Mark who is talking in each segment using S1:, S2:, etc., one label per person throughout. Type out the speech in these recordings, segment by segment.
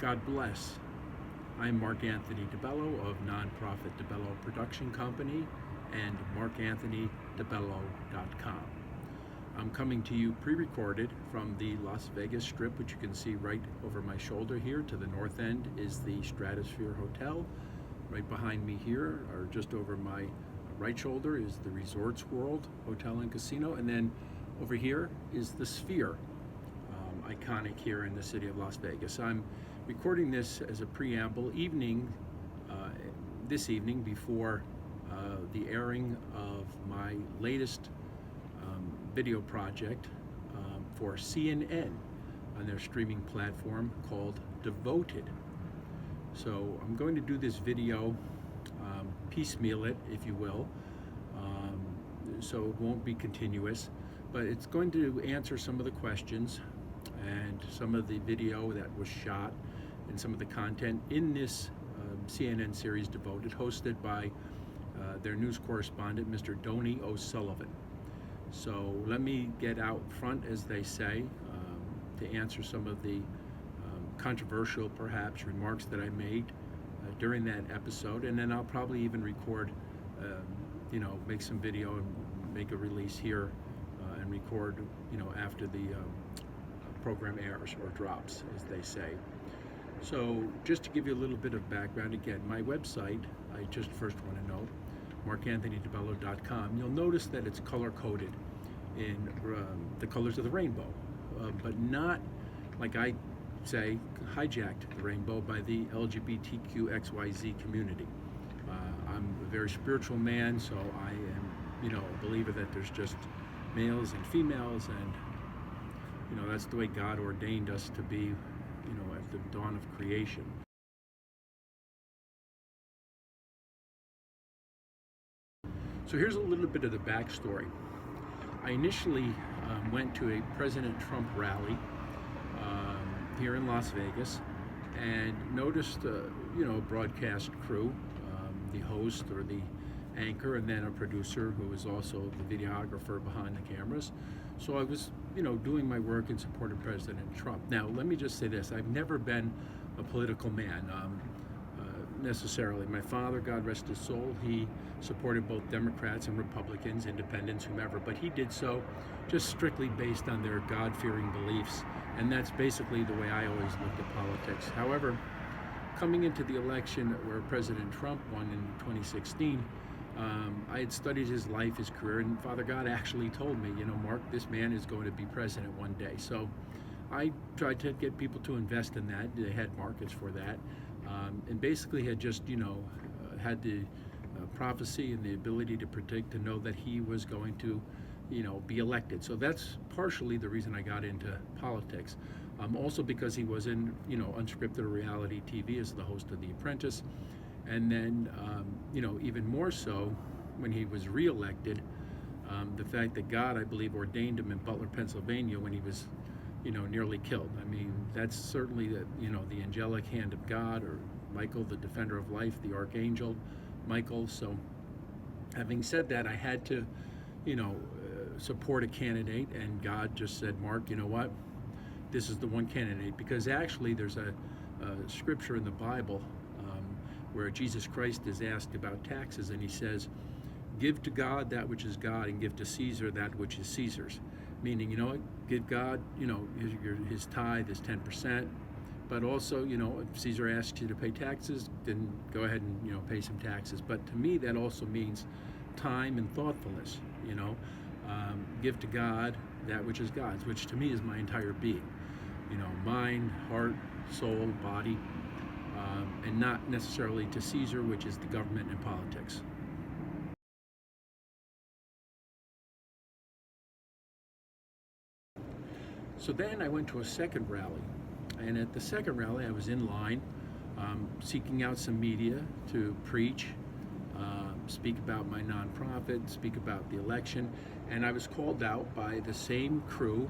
S1: God bless. I'm Mark Anthony DiBello of nonprofit DiBello Production Company and markanthonydibello.com. I'm coming to you pre-recorded from the Las Vegas Strip, which you can see right over my shoulder here. To the north end is the Stratosphere Hotel. Right behind me here, or just over my right shoulder, is the Resorts World Hotel and Casino. And then over here is the Sphere, iconic here in the city of Las Vegas. I'm recording this as a preamble this evening before the airing of my latest video project for CNN on their streaming platform called Devoted. So I'm going to do this video, piecemeal it, if you will, so it won't be continuous, but it's going to answer some of the questions and some of the video that was shot and some of the content in this CNN series Devoted, hosted by their news correspondent, Mr. Donie O'Sullivan. So let me get out front, as they say, to answer some of the controversial, perhaps, remarks that I made during that episode, and then I'll probably even record, make some video and make a release here and record, after the program airs or drops, as they say. So just to give you a little bit of background, again, my website, I just first want to note, markanthonydibello.com. You'll notice that it's color-coded in the colors of the rainbow, but not, like I say, hijacked the rainbow by the LGBTQXYZ community. I'm a very spiritual man, so I am, a believer that there's just males and females, and that's the way God ordained us to be, at the dawn of creation. So here's a little bit of the backstory. I initially went to a President Trump rally here in Las Vegas and noticed, a broadcast crew, the host or the anchor, and then a producer who was also the videographer behind the cameras. So I was, doing my work in support of President Trump. Now, let me just say this. I've never been a political man, necessarily. My father, God rest his soul, he supported both Democrats and Republicans, independents, whomever, but he did so just strictly based on their God-fearing beliefs, and that's basically the way I always looked at politics. However, coming into the election where President Trump won in 2016, I had studied his life, his career, and Father God actually told me, Mark, this man is going to be president one day. So I tried to get people to invest in that. They had markets for that, and basically had just, had the prophecy and the ability to predict, to know that he was going to, be elected. So that's partially the reason I got into politics. Also because he was in, unscripted reality TV as the host of The Apprentice. And then, even more so, when he was reelected, the fact that God, I believe, ordained him in Butler, Pennsylvania when he was, nearly killed. I mean, that's certainly the angelic hand of God, or Michael, the defender of life, the archangel Michael. So having said that, I had to, support a candidate, and God just said, Mark, you know what? This is the one candidate, because actually there's a scripture in the Bible where Jesus Christ is asked about taxes, and he says, give to God that which is God, and give to Caesar that which is Caesar's. Meaning, give God, his tithe is 10%, but also, if Caesar asks you to pay taxes, then go ahead and, pay some taxes. But to me, that also means time and thoughtfulness, give to God that which is God's, which to me is my entire being, mind, heart, soul, body, and not necessarily to Caesar, which is the government and politics. So then I went to a second rally, and at the second rally I was in line seeking out some media to preach, speak about my nonprofit, speak about the election, and I was called out by the same crew,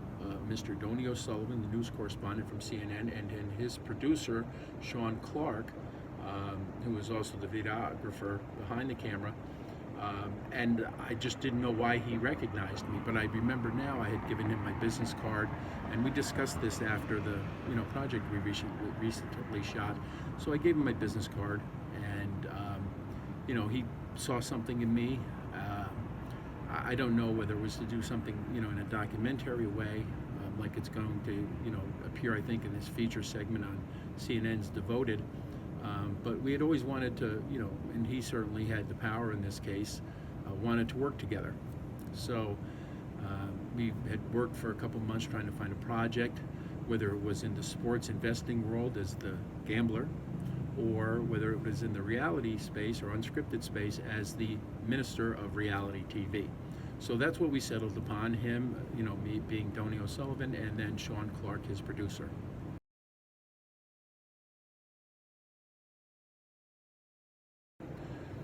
S1: Mr. Donie O'Sullivan, the news correspondent from CNN, and his producer, Sean Clark, who was also the videographer behind the camera. And I just didn't know why he recognized me. But I remember now I had given him my business card, and we discussed this after the project we recently shot. So I gave him my business card, and he saw something in me. I don't know whether it was to do something in a documentary way, like it's going to appear, I think, in this feature segment on CNN's Devoted. But we had always wanted to, and he certainly had the power in this case, wanted to work together. So we had worked for a couple months trying to find a project, whether it was in the sports investing world as the gambler, or whether it was in the reality space or unscripted space as the minister of reality TV. So that's what we settled upon, him, me being Donie O'Sullivan, and then Sean Clark, his producer.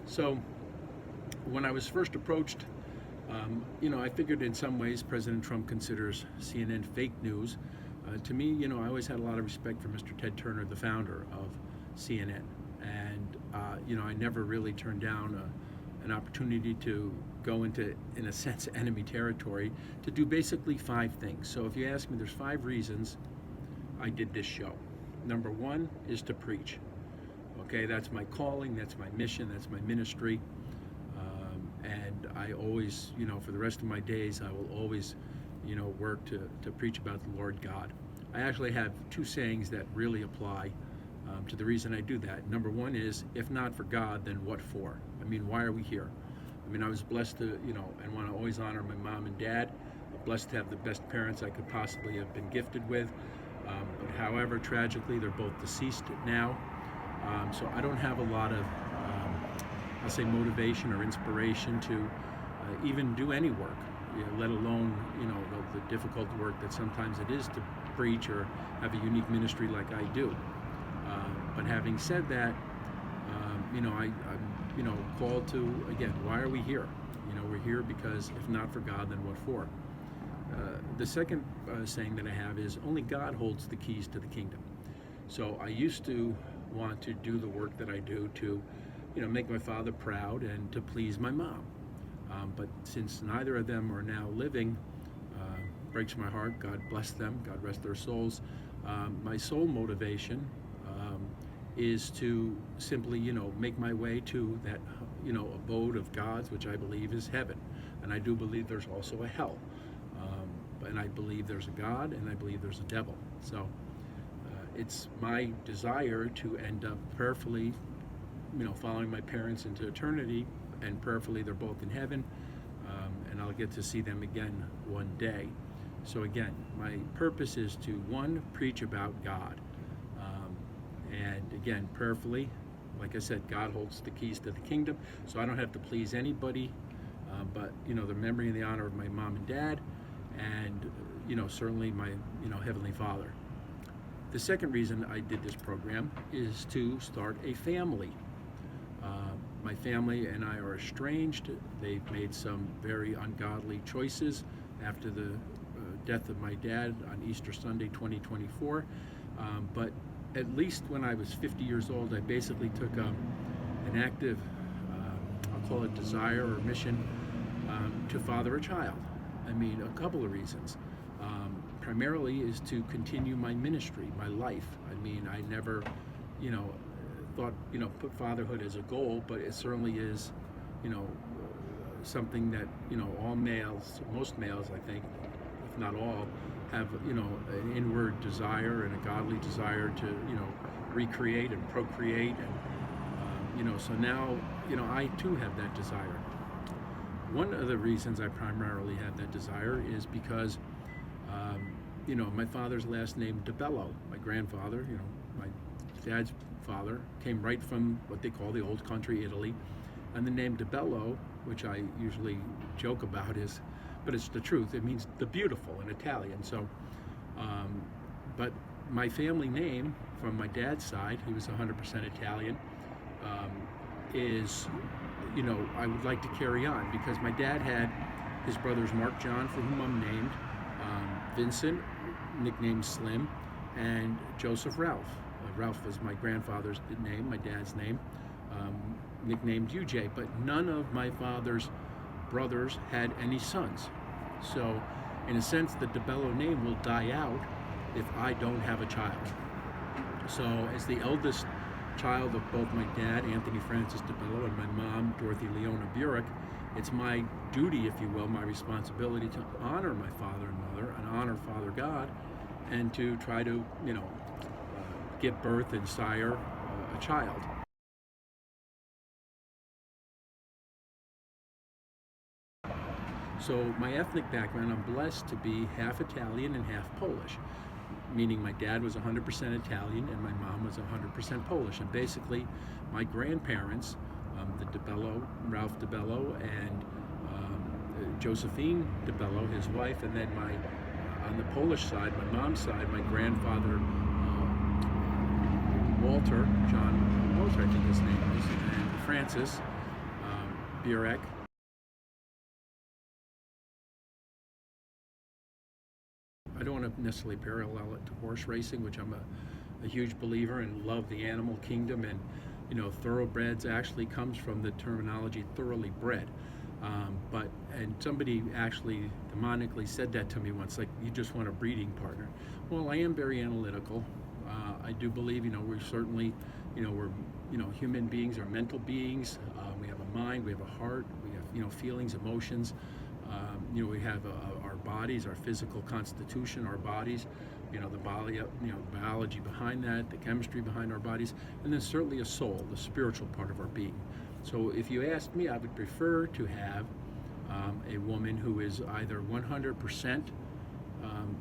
S1: So when I was first approached, I figured in some ways President Trump considers CNN fake news. To me, I always had a lot of respect for Mr. Ted Turner, the founder of CNN. And, I never really turned down an opportunity to go into, in a sense, enemy territory to do basically 5 things. So if you ask me, there's 5 reasons I did this show. Number 1 is to preach. Okay, that's my calling, that's my mission, that's my ministry. And I always, for the rest of my days, I will always, work to preach about the Lord God. I actually have 2 sayings that really apply to the reason I do that. Number 1 is, if not for God, then what for? I mean, why are we here? I mean, I was blessed to, and want to always honor my mom and dad. I'm blessed to have the best parents I could possibly have been gifted with. But however, tragically, they're both deceased now. So I don't have a lot of, I'll say, motivation or inspiration to even do any work, let alone, the difficult work that sometimes it is to preach or have a unique ministry like I do. But having said that, I'm, called to, again, why are we here? We're here because if not for God, then what for? The second saying that I have is, only God holds the keys to the kingdom. So I used to want to do the work that I do to, make my father proud and to please my mom. But since neither of them are now living, breaks my heart. God bless them. God rest their souls. My sole motivation is to simply, make my way to that, abode of God's, which I believe is heaven. And I do believe there's also a hell. And I believe there's a God, and I believe there's a devil. So it's my desire to end up prayerfully, following my parents into eternity, and prayerfully they're both in heaven, and I'll get to see them again one day. So again, my purpose is to, 1, preach about God, and again, prayerfully, like I said, God holds the keys to the kingdom, so I don't have to please anybody, but the memory and the honor of my mom and dad, and certainly my Heavenly Father. The second reason I did this program is to start a family. My family and I are estranged. They've made some very ungodly choices after the death of my dad on Easter Sunday 2024. But at least when I was 50 years old, I basically took an active, I'll call it desire or mission, to father a child. I mean, a couple of reasons. Primarily is to continue my ministry, my life. I mean, I never, thought, put fatherhood as a goal, but it certainly is, something that, all males, most males, I think, if not all, have, an inward desire and a godly desire to, recreate and procreate. And, so now, I too have that desire. One of the reasons I primarily have that desire is because, my father's last name, DiBello, my grandfather, my dad's father, came right from what they call the old country, Italy. And the name DiBello, which I usually joke about, but it's the truth, it means the beautiful in Italian. So, but my family name from my dad's side, he was 100% Italian, is, I would like to carry on, because my dad had his brothers Mark John, for whom I'm named, Vincent, nicknamed Slim, and Joseph Ralph. Ralph was my grandfather's name, my dad's name. nicknamed UJ, but none of my father's brothers had any sons. So, in a sense, the DiBello name will die out if I don't have a child. So, as the eldest child of both my dad, Anthony Francis DiBello, and my mom, Dorothy Leona Burek, it's my duty, if you will, my responsibility to honor my father and mother and honor Father God, and to try to, give birth and sire a child. So my ethnic background, I'm blessed to be half Italian and half Polish, meaning my dad was 100% Italian and my mom was 100% Polish. And basically, my grandparents, the DiBello, Ralph DiBello, and Josephine DiBello, his wife, and then on the Polish side, my mom's side, my grandfather, John Walter, I think his name is, and Francis Burek. I don't want to necessarily parallel it to horse racing, which I'm a huge believer and love the animal kingdom, and thoroughbreds actually comes from the terminology thoroughly bred. And somebody actually demonically said that to me once, like, you just want a breeding partner. Well, I am very analytical. I do believe, we're certainly, we're, human beings are mental beings. We have a mind, we have a heart, we have, feelings, emotions. We have our bodies, our physical constitution, our bodies, the body, biology behind that, the chemistry behind our bodies, and then certainly a soul, the spiritual part of our being. So if you asked me, I would prefer to have a woman who is either 100%,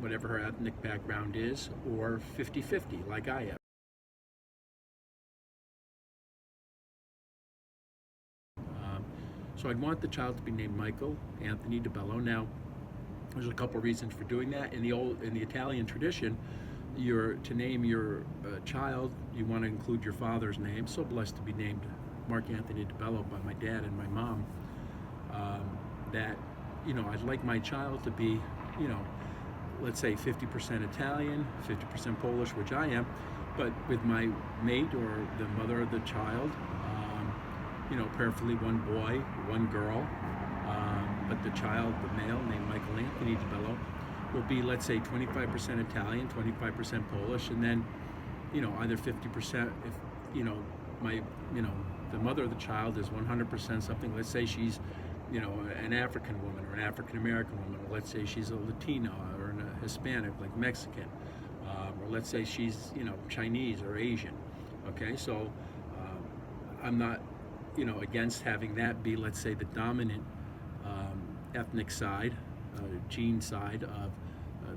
S1: whatever her ethnic background is, or 50-50, like I am. So I'd want the child to be named Michael Anthony DiBello. Now, there's a couple reasons for doing that. In the Italian tradition, to name your child, you want to include your father's name. So blessed to be named Mark Anthony DiBello by my dad and my mom. I'd like my child to be, let's say 50% Italian, 50% Polish, which I am, but with my mate or the mother of the child, prayerfully one boy, one girl, but the child, the male, named Michael Anthony DiBello, will be, let's say, 25% Italian, 25% Polish, and then, either 50% if, the mother of the child is 100% something. Let's say she's, an African woman or an African American woman, or let's say she's a Latina or a Hispanic, like Mexican, or let's say she's, Chinese or Asian. Okay, so I'm not, against having that be, let's say, the dominant ethnic side, gene side of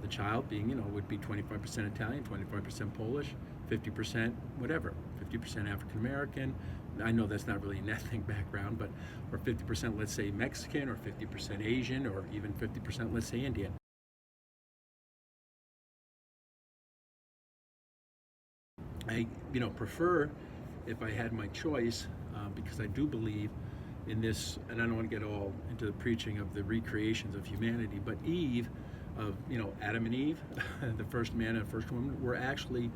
S1: the child being, would be 25% Italian, 25% Polish, 50% whatever, 50% African American. I know that's not really an ethnic background, but, or 50%, let's say, Mexican, or 50% Asian, or even 50%, let's say, Indian. I, prefer, if I had my choice, because I do believe in this, and I don't want to get all into the preaching of the recreations of humanity, but Eve, of Adam and Eve, the first man and first woman, were actually,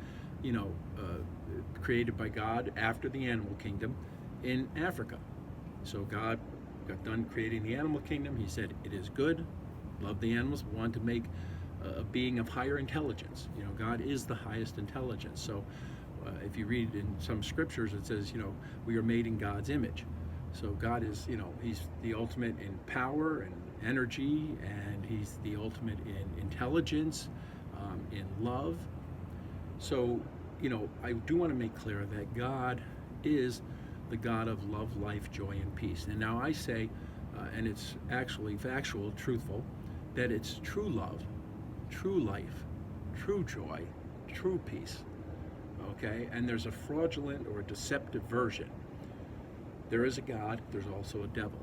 S1: created by God after the animal kingdom in Africa. So God got done creating the animal kingdom. He said, "It is good." Love the animals. Want to make a being of higher intelligence. God is the highest intelligence. So if you read in some scriptures, it says, we are made in God's image. So God is, he's the ultimate in power and energy, and he's the ultimate in intelligence, in love. So, I do want to make clear that God is the God of love, life, joy, and peace. And now I say, and it's actually factual, truthful, that it's true love, true life, true joy, true peace. Okay, and there's a fraudulent or a deceptive version. There is a God, there's also a devil.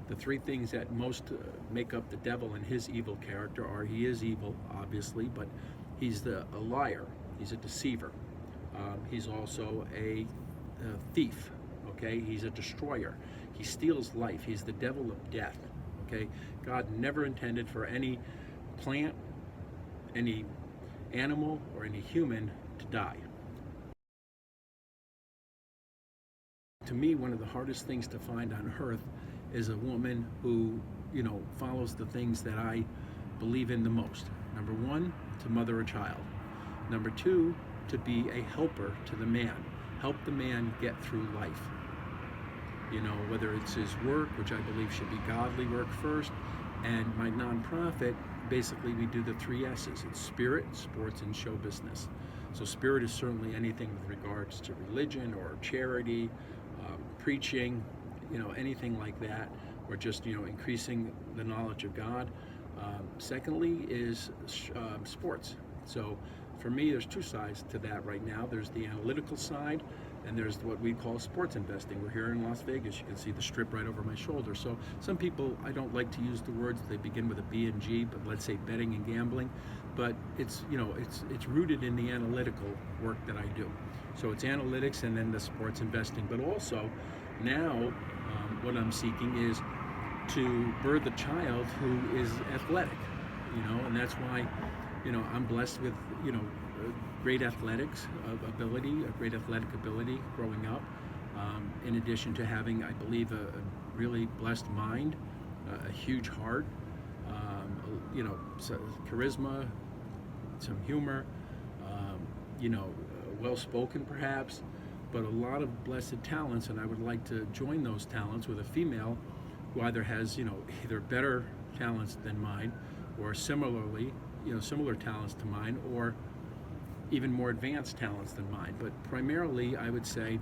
S1: The three things that most make up the devil and his evil character are: he is evil, obviously, but he's a liar, he's a deceiver. He's also a thief, okay? He's a destroyer. He steals life. He's the devil of death, okay? God never intended for any plant, any animal, or any human to die. To me, one of the hardest things to find on earth is a woman who, follows the things that I believe in the most. Number one, to mother a child. Number two, to be a helper to the man. Help the man get through life. Whether it's his work, which I believe should be godly work first, and my nonprofit, basically we do the 3 S's. It's spirit, sports, and show business. So spirit is certainly anything with regards to religion or charity, preaching, anything like that, or just, increasing the knowledge of God. Secondly is sports. So for me, there's 2 sides to that right now. There's the analytical side, and there's what we call sports investing. We're here in Las Vegas. You can see the strip right over my shoulder. So some people, I don't like to use the words, they begin with a B and G, but let's say betting and gambling. But it's rooted in the analytical work that I do. So it's analytics and then the sports investing. But also now what I'm seeking is to birth a child who is athletic, and that's why, I'm blessed with, great athletics ability, a great athletic ability growing up, in addition to having, I believe, a really blessed mind, a huge heart, charisma, some humor, well-spoken perhaps, but a lot of blessed talents, and I would like to join those talents with a female who either has, either better talents than mine, or similar talents to mine, or even more advanced talents than mine. But primarily, I would say,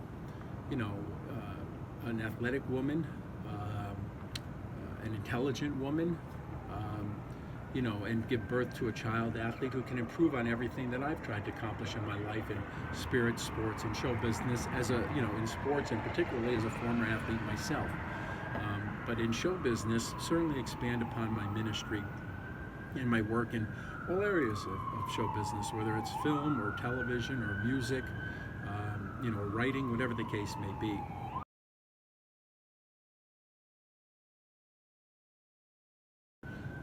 S1: an athletic woman, an intelligent woman, and give birth to a child athlete who can improve on everything that I've tried to accomplish in my life in spirit, sports, and show business, as in sports, and particularly as a former athlete myself. But in show business, certainly expand upon my ministry and my work in all areas of show business, whether it's film or television or music, writing, whatever the case may be.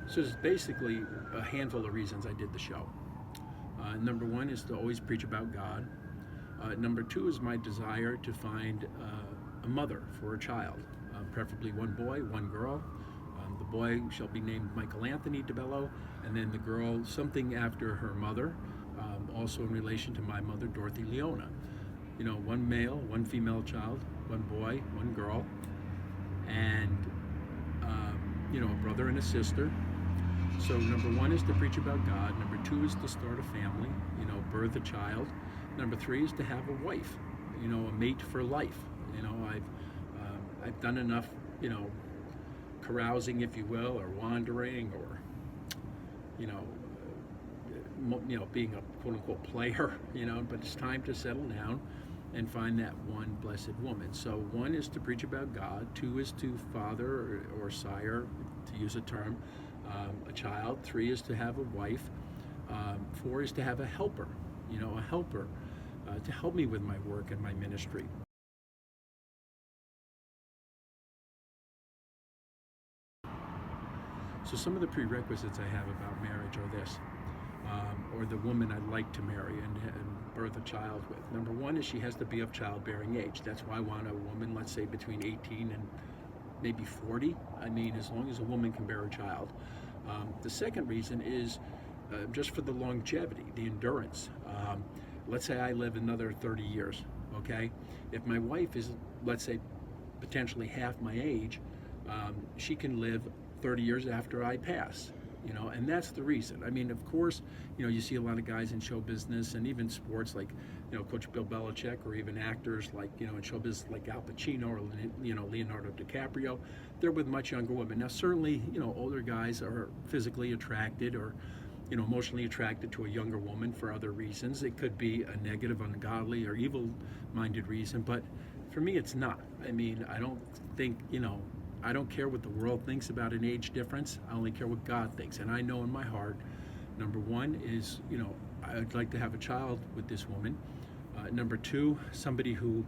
S1: So there's basically a handful of reasons I did the show. Number one is to always preach about God. Number two is my desire to find a mother for a child, preferably one boy, one girl. The boy shall be named Michael Anthony DiBello, and then the girl something after her mother, also in relation to my mother, Dorothy Leona. One male, one female child, one boy, one girl, and a brother and a sister. So number one is to preach about God. Number two is to start a family, birth a child. Number three is to have a wife, a mate for life. I've done enough, carousing, if you will, or wandering, or being a quote-unquote player, but it's time to settle down and find that one blessed woman. So one is to preach about God. Two is to father or sire, to use a term, a child. Three is to have a wife. Four is to have a helper, to help me with my work and my ministry. So some of the prerequisites I have about marriage are this, or the woman I'd like to marry and birth a child with. Number one is she has to be of childbearing age. That's why I want a woman, let's say, between 18 and maybe 40. I mean, as long as a woman can bear a child. The second reason is just for the longevity, the endurance. Let's say I live another 30 years, okay? If my wife is, let's say, potentially half my age, she can live 30 years after I pass, and that's the reason. I mean, of course, you see a lot of guys in show business and even sports like, Coach Bill Belichick, or even actors like, in show business like Al Pacino or, Leonardo DiCaprio. They're with much younger women. Now, certainly, older guys are physically attracted or, emotionally attracted to a younger woman for other reasons. It could be a negative, ungodly, or evil-minded reason, but for me, it's not. I mean, I don't think, I don't care what the world thinks about an age difference. I only care what God thinks. And I know in my heart, number one is, I'd like to have a child with this woman. Number two, somebody who,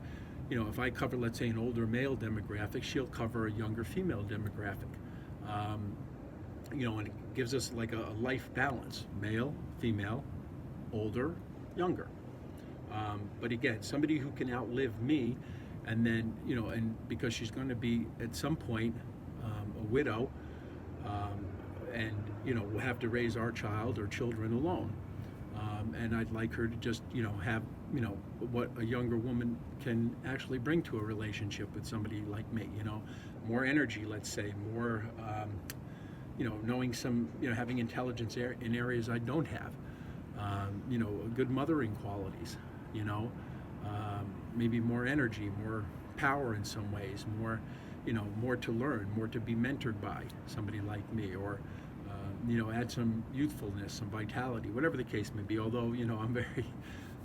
S1: if I cover, let's say, an older male demographic, she'll cover a younger female demographic. And it gives us like a life balance, male, female, older, younger. But again, somebody who can outlive me and then, and because she's going to be at some point a widow, and will have to raise our child or children alone. And I'd like her to just, have, what a younger woman can actually bring to a relationship with somebody like me, more energy, let's say, more, knowing some, having intelligence in areas I don't have, good mothering qualities, maybe more energy, more power in some ways, more, more to learn, more to be mentored by somebody like me, or add some youthfulness, some vitality, whatever the case may be. Although,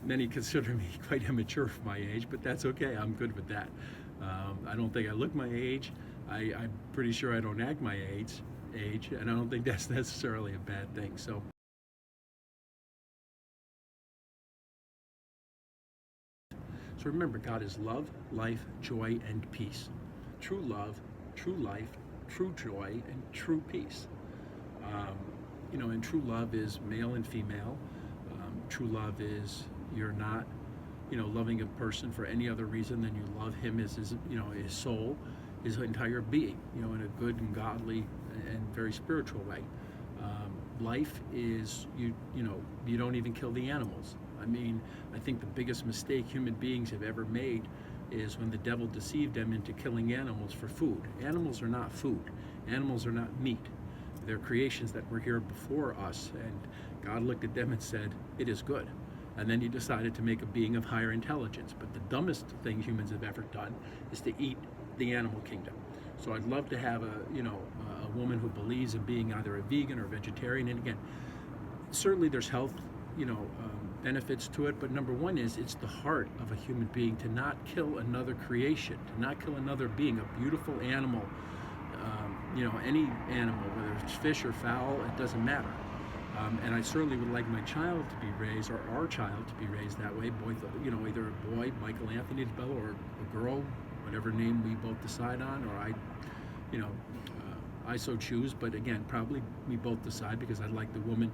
S1: many consider me quite immature for my age, but that's okay. I'm good with that. I don't think I look my age. I'm pretty sure I don't act my age, and I don't think that's necessarily a bad thing. So remember, God is love, life, joy, and peace. True love, true life, true joy, and true peace. And true love is male and female. True love is you're not, loving a person for any other reason than you love him as his soul, his entire being, in a good and godly and very spiritual way. Life is you don't even kill the animals. I think the biggest mistake human beings have ever made is when the devil deceived them into killing animals for food. Animals are not food. Animals are not meat. They're creations that were here before us, and God looked at them and said, "It is good." And then he decided to make a being of higher intelligence. But the dumbest thing humans have ever done is to eat the animal kingdom. So I'd love to have a woman who believes in being either a vegan or vegetarian. And again, certainly there's health, benefits to it, but number one is it's the heart of a human being to not kill another creation, to not kill another being, a beautiful animal, any animal, whether it's fish or fowl, it doesn't matter. And I certainly would like my child to be raised, or our child to be raised that way, either a boy, Michael Anthony DiBello, or a girl, whatever name we both decide on, or I so choose, but again, probably we both decide, because I'd like the woman,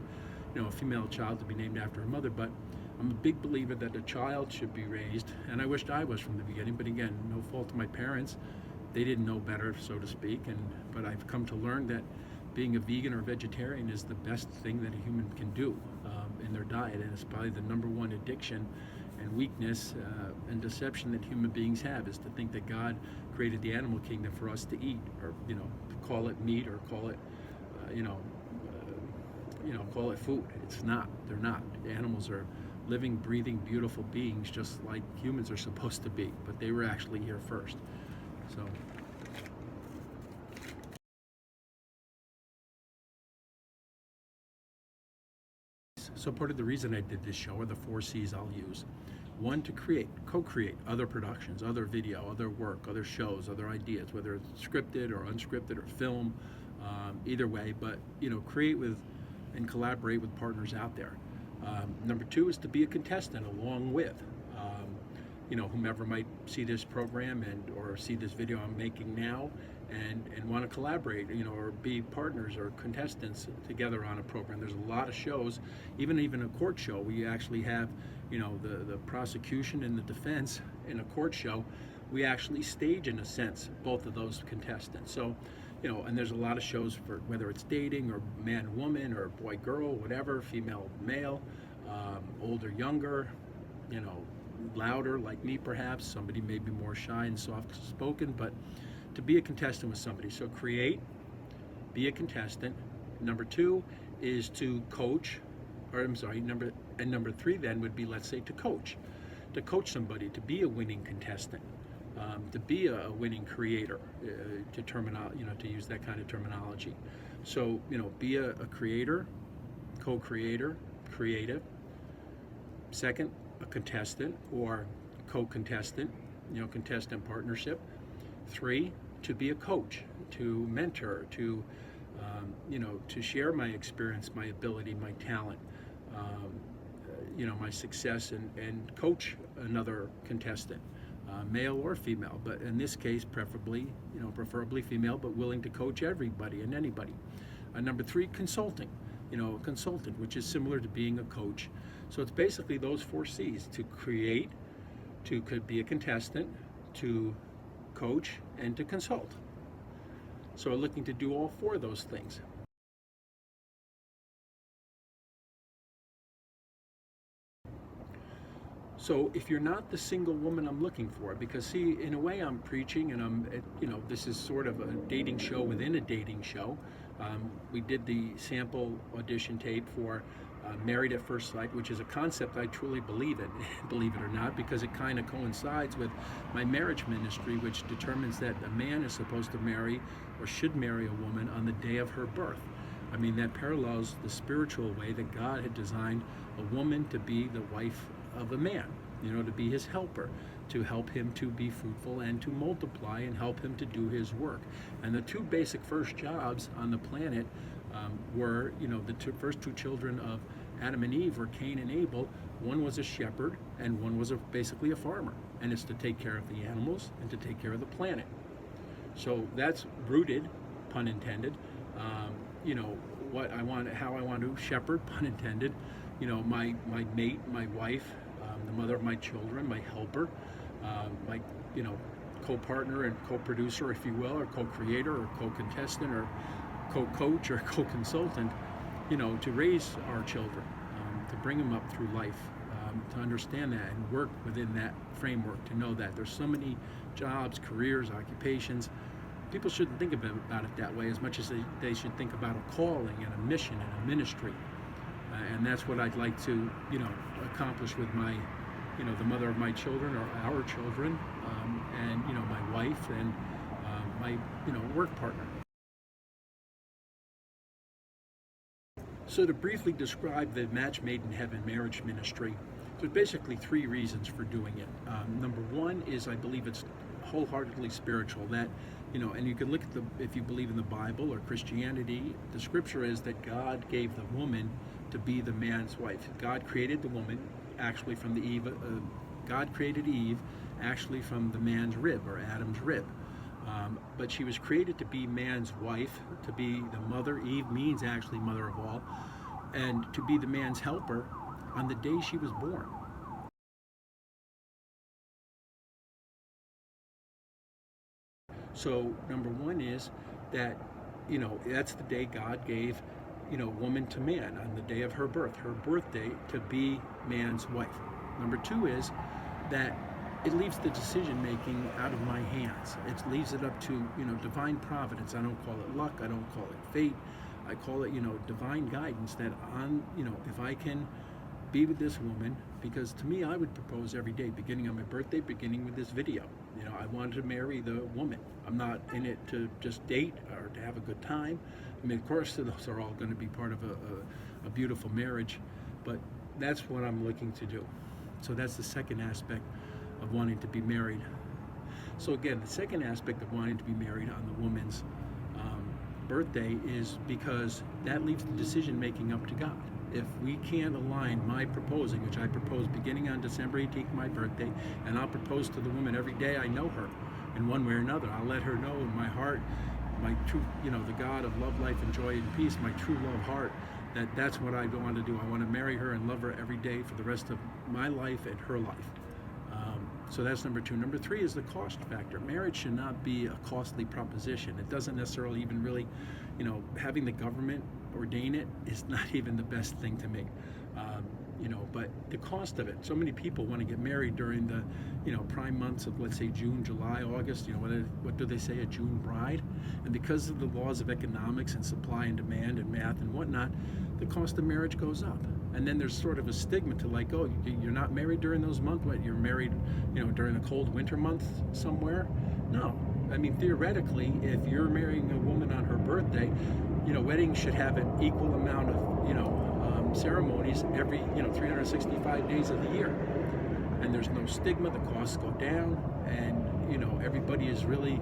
S1: a female child, to be named after her mother. But I'm a big believer that a child should be raised, and I wished I was from the beginning, but again, no fault of my parents. They didn't know better, so to speak, but I've come to learn that being a vegan or vegetarian is the best thing that a human can do in their diet, and it's probably the number one addiction and weakness and deception that human beings have, is to think that God created the animal kingdom for us to eat, or call it meat, or call it call it food. It's not. They're not. Animals are living, breathing, beautiful beings, just like humans are supposed to be, but they were actually here first. So part of the reason I did this show are the 4 C's I'll use. 1, to co-create other productions, other video, other work, other shows, other ideas, whether it's scripted or unscripted or film, either way, but create with and collaborate with partners out there. Number 2 is to be a contestant along with whomever might see this program or see this video I'm making now, and want to collaborate, or be partners or contestants together on a program. There's a lot of shows, even a court show. We actually have, the prosecution and the defense in a court show. We actually stage, in a sense, both of those contestants. So, and there's a lot of shows for whether it's dating or man-woman or boy-girl, whatever, female-male, older, younger, louder like me perhaps, somebody may be more shy and soft-spoken, but to be a contestant with somebody. So create, be a contestant. Number 2 is to coach, or I'm sorry, number 3 then would be, let's say, to coach somebody, to be a winning contestant, to be a winning creator, to use that kind of terminology. So, be a creator, co-creator, creative. Second, a contestant or co-contestant, contestant partnership. 3, to be a coach, to mentor, to share my experience, my ability, my talent, my success, and coach another contestant, male or female, but in this case, preferably female, but willing to coach everybody and anybody. Number 3, consulting, a consultant, which is similar to being a coach. So it's basically those 4 C's: to create, to be a contestant, to coach, and to consult. So we're looking to do all 4 of those things. So if you're not the single woman I'm looking for, because see, in a way I'm preaching, and this is sort of a dating show within a dating show. We did the sample audition tape for Married at First Sight, which is a concept I truly believe in, believe it or not, because it kind of coincides with my marriage ministry, which determines that a man is supposed to marry or should marry a woman on the day of her birth. I mean, that parallels the spiritual way that God had designed a woman to be the wife of a man, to be his helper, to help him to be fruitful and to multiply and help him to do his work. And the 2 basic first jobs on the planet were, the first 2 children of Adam and Eve were Cain and Abel. One was a shepherd and one was basically a farmer. And it's to take care of the animals and to take care of the planet. So that's rooted, pun intended, how I want to shepherd, pun intended, my mate, my wife, the mother of my children, my helper, my, co-partner and co-producer, if you will, or co-creator or co-contestant or co-coach or co-consultant, to raise our children, to bring them up through life, to understand that and work within that framework, to know that there's so many jobs, careers, occupations. People shouldn't think about it that way as much as they should think about a calling and a mission and a ministry. And that's what I'd like to, accomplish with my, the mother of my children or our children, and, my wife and my, work partner. So to briefly describe the Match Made in Heaven marriage ministry, there's basically 3 reasons for doing it. Number 1 is I believe it's wholeheartedly spiritual, that, and you can look at if you believe in the Bible or Christianity, the scripture is that God gave the woman to be the man's wife. God created the woman actually from the Eve, God created Eve actually from the man's rib or Adam's rib. But she was created to be man's wife, to be the mother. Eve means actually mother of all, and to be the man's helper on the day she was born. So number 1 is that, that's the day God gave, woman to man on the day of her birthday, to be man's wife. Number 2 is that it leaves the decision making out of my hands. It leaves it up to, divine providence. I don't call it luck. I don't call it fate. I call it, divine guidance, that if I can be with this woman, because to me, I would propose every day, beginning on my birthday, beginning with this video. I wanted to marry the woman. I'm not in it to just date or to have a good time. I mean, of course, those are all going to be part of a beautiful marriage, but that's what I'm looking to do. So that's the second aspect of wanting to be married. So again, the second aspect of wanting to be married on the woman's birthday is because that leaves the decision making up to God. If we can't align my proposing, which I propose beginning on December 18th, my birthday, and I'll propose to the woman every day I know her in one way or another. I'll let her know in my heart, my true, the God of love, life, and joy and peace, my true love heart, that's what I want to do. I want to marry her and love her every day for the rest of my life and her life. So that's number 2. Number 3 is the cost factor. Marriage should not be a costly proposition. It doesn't necessarily even really, having the government ordain it is not even the best thing to me. But the cost of it, so many people want to get married during the, prime months of, let's say, June, July, August, what do they say, a June bride? And because of the laws of economics and supply and demand and math and whatnot, the cost of marriage goes up. And then there's sort of a stigma to like, oh, you're not married during those months, but you're married, during a cold winter month somewhere? No. I mean, theoretically, if you're marrying a woman on her birthday, weddings should have an equal amount of, ceremonies every, 365 days of the year. And there's no stigma, the costs go down, and, everybody is really,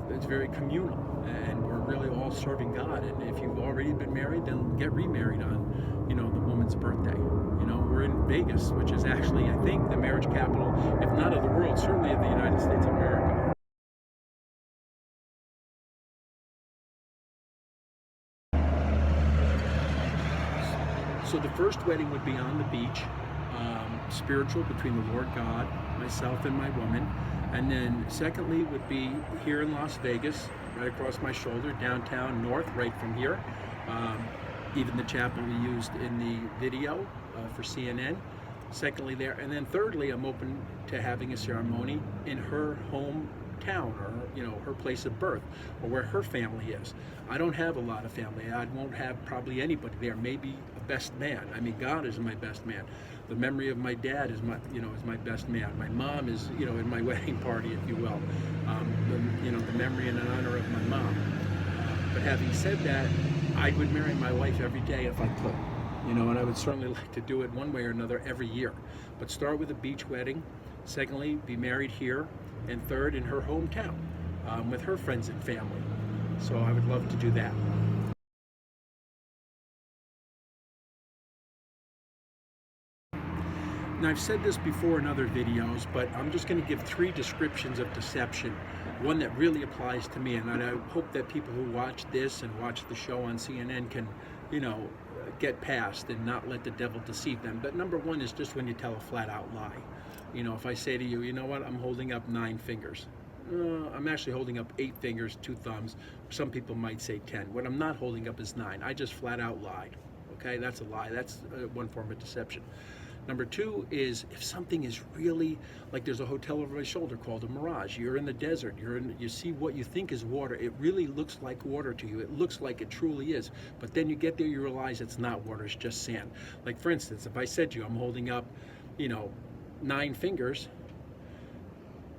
S1: it's very communal, and we're really all serving God. And if you've already been married, then get remarried on, the woman's birthday. We're in Vegas, which is actually, I think, the marriage capital, if not of the world, certainly of the United States of America. So the first wedding would be on the beach. spiritual between the Lord God, myself, and my woman. And then secondly would be here in Las Vegas, right across my shoulder, downtown north, right from here. Even the chapel we used in the video for CNN. Secondly there, and then thirdly, I'm open to having a ceremony in her hometown, or her place of birth, or where her family is. I don't have a lot of family. I won't have probably anybody there. Maybe a best man. I mean, God is my best man. The memory of my dad is my best man. My mom is in my wedding party, if you will. The memory and honor of my mom. But having said that, I would marry my wife every day if I could. And I would certainly like to do it one way or another every year. But start with a beach wedding. Secondly, be married here. And third, in her hometown, with her friends and family. So I would love to do that. Now, I've said this before in other videos, but I'm just going to give 3 descriptions of deception. One that really applies to me, and I hope that people who watch this and watch the show on CNN can, get past and not let the devil deceive them. But number 1 is just when you tell a flat out lie. If I say to you, you know what, I'm holding up 9 fingers. I'm actually holding up 8 fingers, 2 thumbs. Some people might say 10. What I'm not holding up is 9. I just flat out lied. Okay, that's a lie. That's one form of deception. Number 2 is if something is really, like there's a hotel over my shoulder called a mirage. You're in the desert. You see what you think is water. It really looks like water to you. It looks like it truly is. But then you get there, you realize it's not water. It's just sand. Like for instance, if I said to you, I'm holding up, 9 fingers.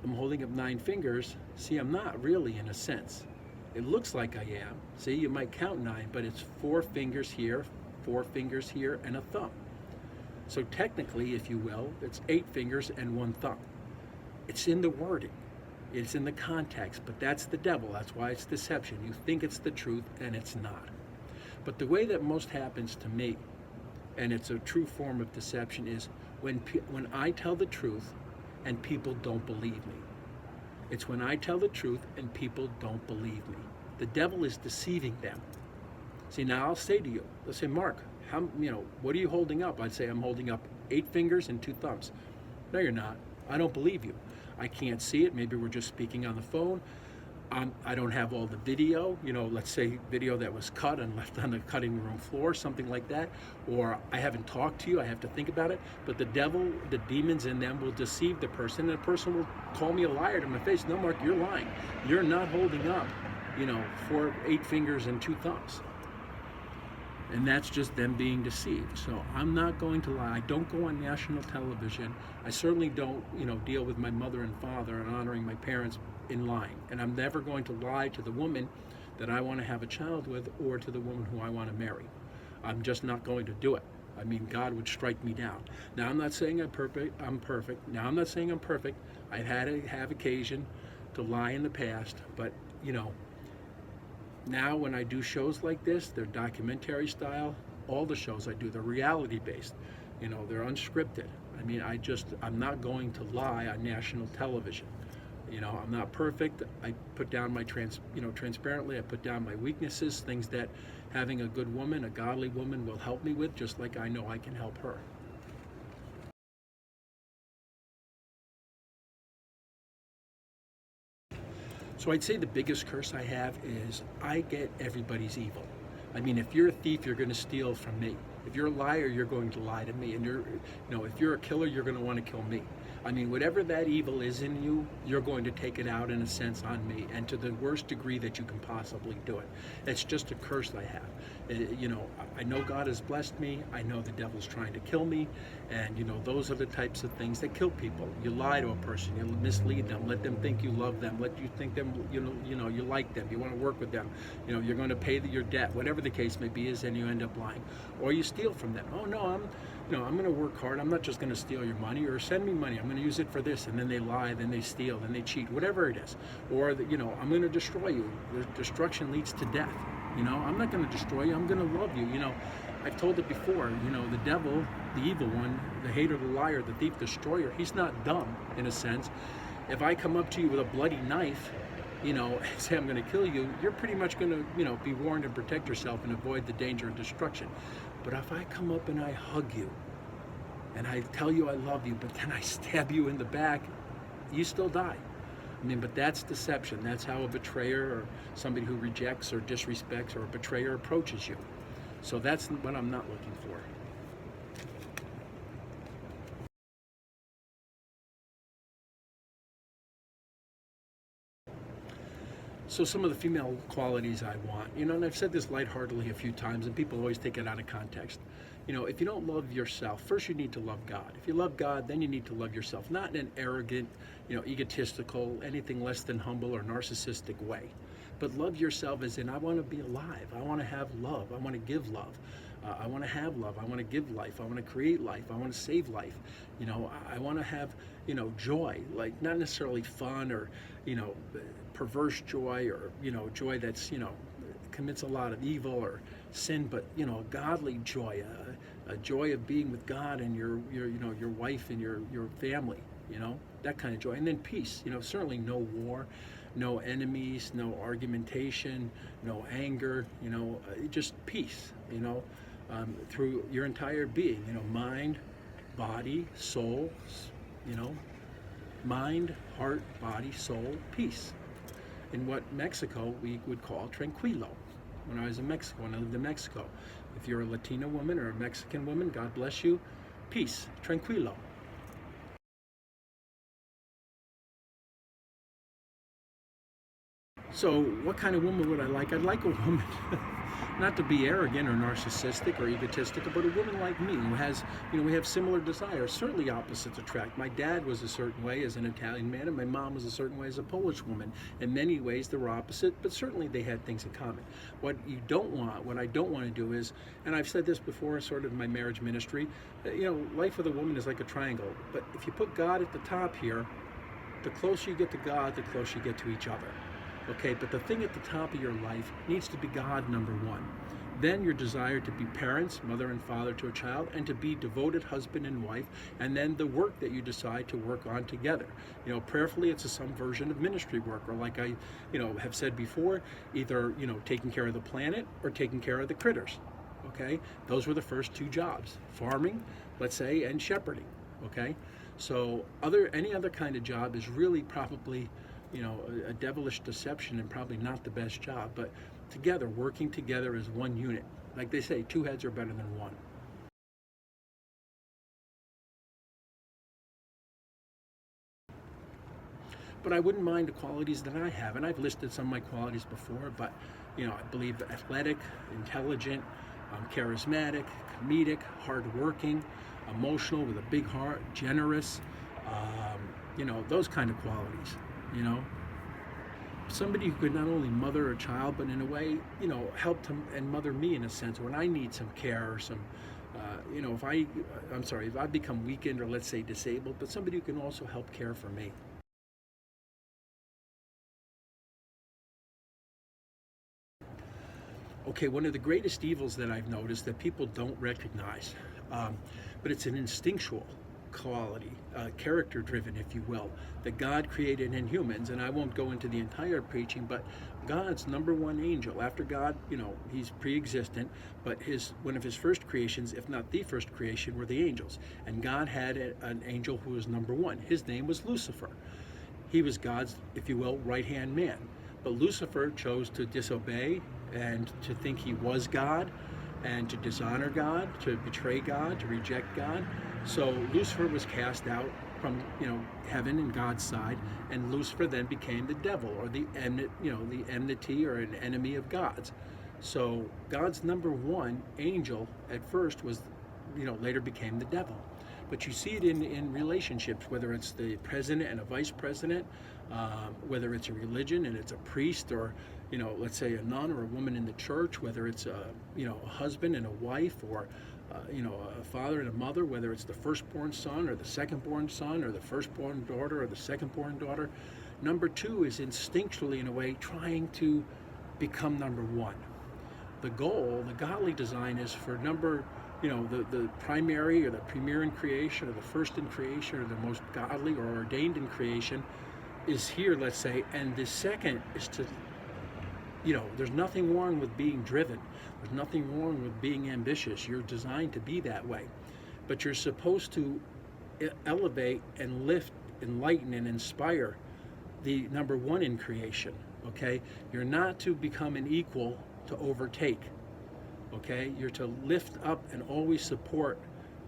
S1: I'm holding up 9 fingers. See, I'm not really, in a sense. It looks like I am. See, you might count 9, but it's 4 fingers here, 4 fingers here, and a thumb. So technically, if you will, it's 8 fingers and 1 thumb. It's in the wording. It's in the context, but that's the devil. That's why it's deception. You think it's the truth, and it's not. But the way that most happens to me, and it's a true form of deception, is when I tell the truth and people don't believe me. It's when I tell the truth and people don't believe me. The devil is deceiving them. See, now I'll say to you, let's say, Mark, what are you holding up? I'd say I'm holding up 8 fingers and 2 thumbs. No, you're not. I don't believe you. I can't see it. Maybe we're just speaking on the phone. I don't have all the video, let's say video that was cut and left on the cutting room floor, something like that. Or I haven't talked to you. I have to think about it. But the devil, the demons in them will deceive the person, and the person will call me a liar to my face. No, Mark, you're lying. You're not holding up, 8 fingers and 2 thumbs. And that's just them being deceived. So I'm not going to lie. I don't go on national television. I certainly don't, deal with my mother and father and honoring my parents in lying. And I'm never going to lie to the woman that I want to have a child with or to the woman who I want to marry. I'm just not going to do it. I mean, God would strike me down. Now, I'm not saying I'm perfect. Now, I'm not saying I'm perfect. I've had to have occasion to lie in the past, but, now when I do shows like this, they're documentary style. All the shows I do, they're reality based. They're unscripted. I mean, I'm not going to lie on national television. I'm not perfect. I put down my transparently, I put down my weaknesses, things that having a good woman, a godly woman will help me with, just like I know I can help her. So I'd say the biggest curse I have is I get everybody's evil. I mean, if you're a thief, you're going to steal from me. If you're a liar, you're going to lie to me. And if you're a killer, you're going to want to kill me. I mean, whatever that evil is in you, you're going to take it out, in a sense, on me, and to the worst degree that you can possibly do it. It's just a curse I have. I know God has blessed me. I know the devil's trying to kill me. And, those are the types of things that kill people. You lie to a person. You mislead them. Let them think you love them. Let you think them, you like them. You want to work with them. You're going to pay your debt. Whatever the case may be is, and you end up lying. Or you steal from them. Oh, no, I'm going to work hard. I'm not just going to steal your money, or send me money. I'm going to use it for this. And then they lie, then they steal, then they cheat, whatever it is. Or, I'm going to destroy you. The destruction leads to death. I'm not going to destroy you. I'm going to love you. I've told it before, the devil, the evil one, the hater, the liar, the thief, destroyer, he's not dumb, in a sense. If I come up to you with a bloody knife, say I'm going to kill you, you're pretty much going to, be warned and protect yourself and avoid the danger of destruction. But if I come up and I hug you, and I tell you I love you, but then I stab you in the back, you still die. I mean, but that's deception. That's how a betrayer or somebody who rejects or disrespects or a betrayer approaches you. So that's what I'm not looking for. So some of the female qualities I want, and I've said this lightheartedly a few times, and people always take it out of context. If you don't love yourself, first you need to love God. If you love God, then you need to love yourself, not in an arrogant, egotistical, anything less than humble or narcissistic way. But love yourself as in, I want to be alive. I want to have love. I want to give love. I want to have love. I want to give life. I want to create life. I want to save life. I want to have, joy, like not necessarily fun or, perverse joy or, joy that's, commits a lot of evil or sin, but, godly joy, a joy of being with God and your wife and your family, that kind of joy. And then peace, certainly no war, no enemies, no argumentation, no anger, just peace, through your entire being, mind, body, soul, mind, heart, body, soul, peace. In what Mexico we would call tranquilo. When I was in Mexico, when I lived in Mexico, if you're a Latina woman or a Mexican woman, God bless you, peace, tranquilo. So what kind of woman would I like? I'd like a woman, not to be arrogant or narcissistic or egotistical, but a woman like me who has, we have similar desires. Certainly opposites attract. My dad was a certain way as an Italian man, and my mom was a certain way as a Polish woman. In many ways, they were opposite, but certainly they had things in common. What I don't want to do is, and I've said this before, sort of in my marriage ministry, life with a woman is like a triangle. But if you put God at the top here, the closer you get to God, the closer you get to each other. Okay, but the thing at the top of your life needs to be God, number one. Then your desire to be parents, mother and father to a child, and to be devoted husband and wife, and then the work that you decide to work on together. Prayerfully, it's some version of ministry work, or like I, have said before, either, taking care of the planet or taking care of the critters. Okay, those were the first two jobs: farming, let's say, and shepherding. Okay, so any other kind of job is really probably, a devilish deception and probably not the best job, but together, working together as one unit. Like they say, two heads are better than one. But I wouldn't mind the qualities that I have, and I've listed some of my qualities before, but, I believe athletic, intelligent, charismatic, comedic, hardworking, emotional with a big heart, generous, those kind of qualities. Somebody who could not only mother a child, but in a way, help and mother me in a sense when I need some care or some, if I become weakened or let's say disabled, but somebody who can also help care for me. Okay, one of the greatest evils that I've noticed that people don't recognize, but it's an instinctual quality, character-driven, if you will, that God created in humans. And I won't go into the entire preaching, but God's number one angel, after God, he's pre-existent, but one of his first creations, if not the first creation, were the angels. And God had an angel who was number one. His name was Lucifer. He was God's, if you will, right-hand man. But Lucifer chose to disobey and to think he was God, and to dishonor God, to betray God, to reject God. So Lucifer was cast out from heaven and God's side, and Lucifer then became the devil, or the enmity or an enemy of God's. So God's number one angel at first was, later became the devil. But you see it in relationships, whether it's the president and a vice president, whether it's a religion and it's a priest, or let's say a nun or a woman in the church, whether it's a husband and a wife, or a father and a mother, whether it's the firstborn son or the secondborn son, or the firstborn daughter or the secondborn daughter. Number two is instinctually, in a way, trying to become number one. The goal, the godly design, is for the primary or the premier in creation, or the first in creation, or the most godly or ordained in creation is here, let's say, and the second is to, there's nothing wrong with being driven. There's nothing wrong with being ambitious. You're designed to be that way. but you're supposed to elevate and lift, enlighten, and inspire the number one in creation. Okay, you're not to become an equal to overtake. Okay, you're to lift up and always support.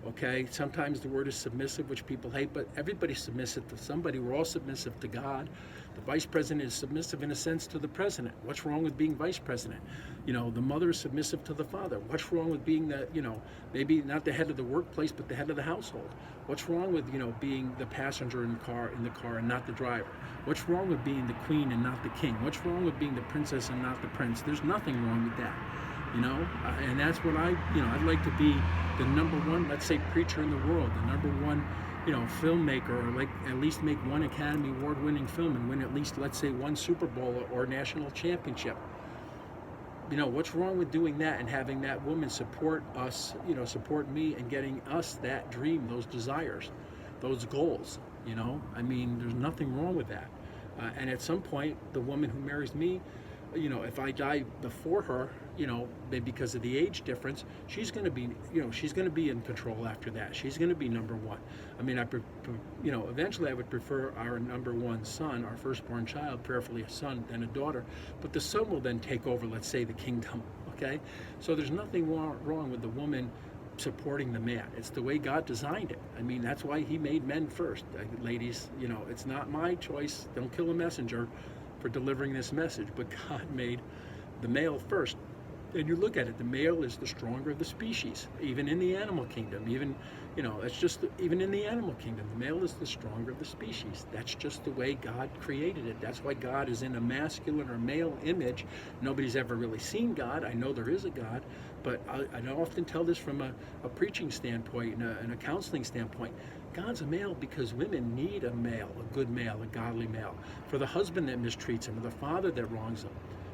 S1: Okay, sometimes the word is submissive, which people hate, but everybody's submissive to somebody. We're all submissive to God. The vice president is submissive in a sense to the president. What's wrong with being vice president? You know, the mother is submissive to the father. What's wrong with being the, you know, maybe not the head of the workplace, but the head of the household? What's wrong with, you know, being the passenger in the car and not the driver? What's wrong with being the queen and not the king? What's wrong with being the princess and not the prince? There's nothing wrong with that. You know, and that's what I'd like to be the number one, let's say, preacher in the world, the number one, you know, filmmaker, or like at least make one Academy Award winning film and win at least, let's say, one Super Bowl or national championship. You know, what's wrong with doing that and having that woman support us, you know, support me and getting us that dream, those desires, those goals, you know? I mean, there's nothing wrong with that. And at some point, the woman who marries me, you know, if I die before her, you know, maybe because of the age difference, she's going to be, you know, she's going to be in control after that. She's going to be number one. I mean, you know, eventually I would prefer our number one son, our firstborn child, prayerfully a son, then a daughter. But the son will then take over, let's say, the kingdom. Okay, so there's nothing wrong with the woman supporting the man. It's the way God designed it. I mean, that's why He made men first. Ladies, you know, it's not my choice. Don't kill a messenger for delivering this message, but God made the male first. And you look at it, the male is the stronger of the species, even in the animal kingdom. Even, you know, it's just, even in the animal kingdom, the male is the stronger of the species. That's just the way God created it. That's why God is in a masculine or male image. Nobody's ever really seen God. I know there is a God, but I often tell this from a preaching standpoint and a counseling standpoint. God's a male because women need a male, a good male, a godly male. For the husband that mistreats him, or the father that wrongs him,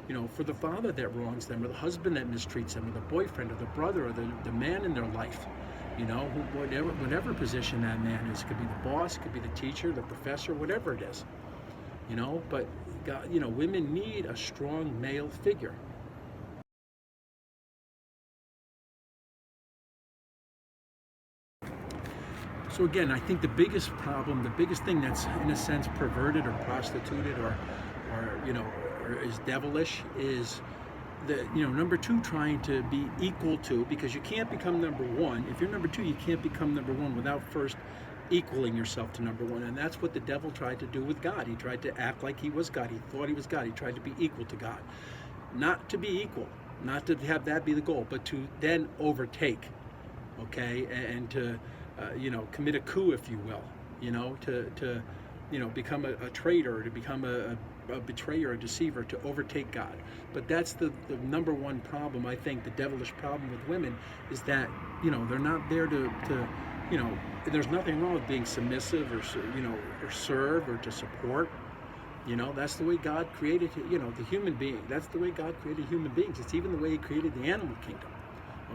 S1: you know, for the father that wrongs them, or the husband that mistreats them, or the boyfriend, or the brother, or the man in their life, you know, whatever position that man is. Could be the boss, could be the teacher, the professor, whatever it is, you know. But God, you know, women need a strong male figure. So again, I think the biggest problem, the biggest thing that's in a sense perverted or prostituted or you know, or is devilish is the, you know, number two trying to be equal to, because you can't become number one. If you're number two, you can't become number one without first equaling yourself to number one. And that's what the devil tried to do with God. He tried to act like he was God. He thought he was God. He tried to be equal to God. Not to be equal, not to have that be the goal, but to then overtake, okay, and to you know, commit a coup, if you will, you know, to you know, become a traitor, to become a betrayer, a deceiver, to overtake God. But that's the number one problem, I think, the devilish problem with women, is that, you know, they're not there to you know, there's nothing wrong with being submissive or, you know, or serve or to support. You know, that's the way God created, you know, the human being. That's the way God created human beings. It's even the way He created the animal kingdom.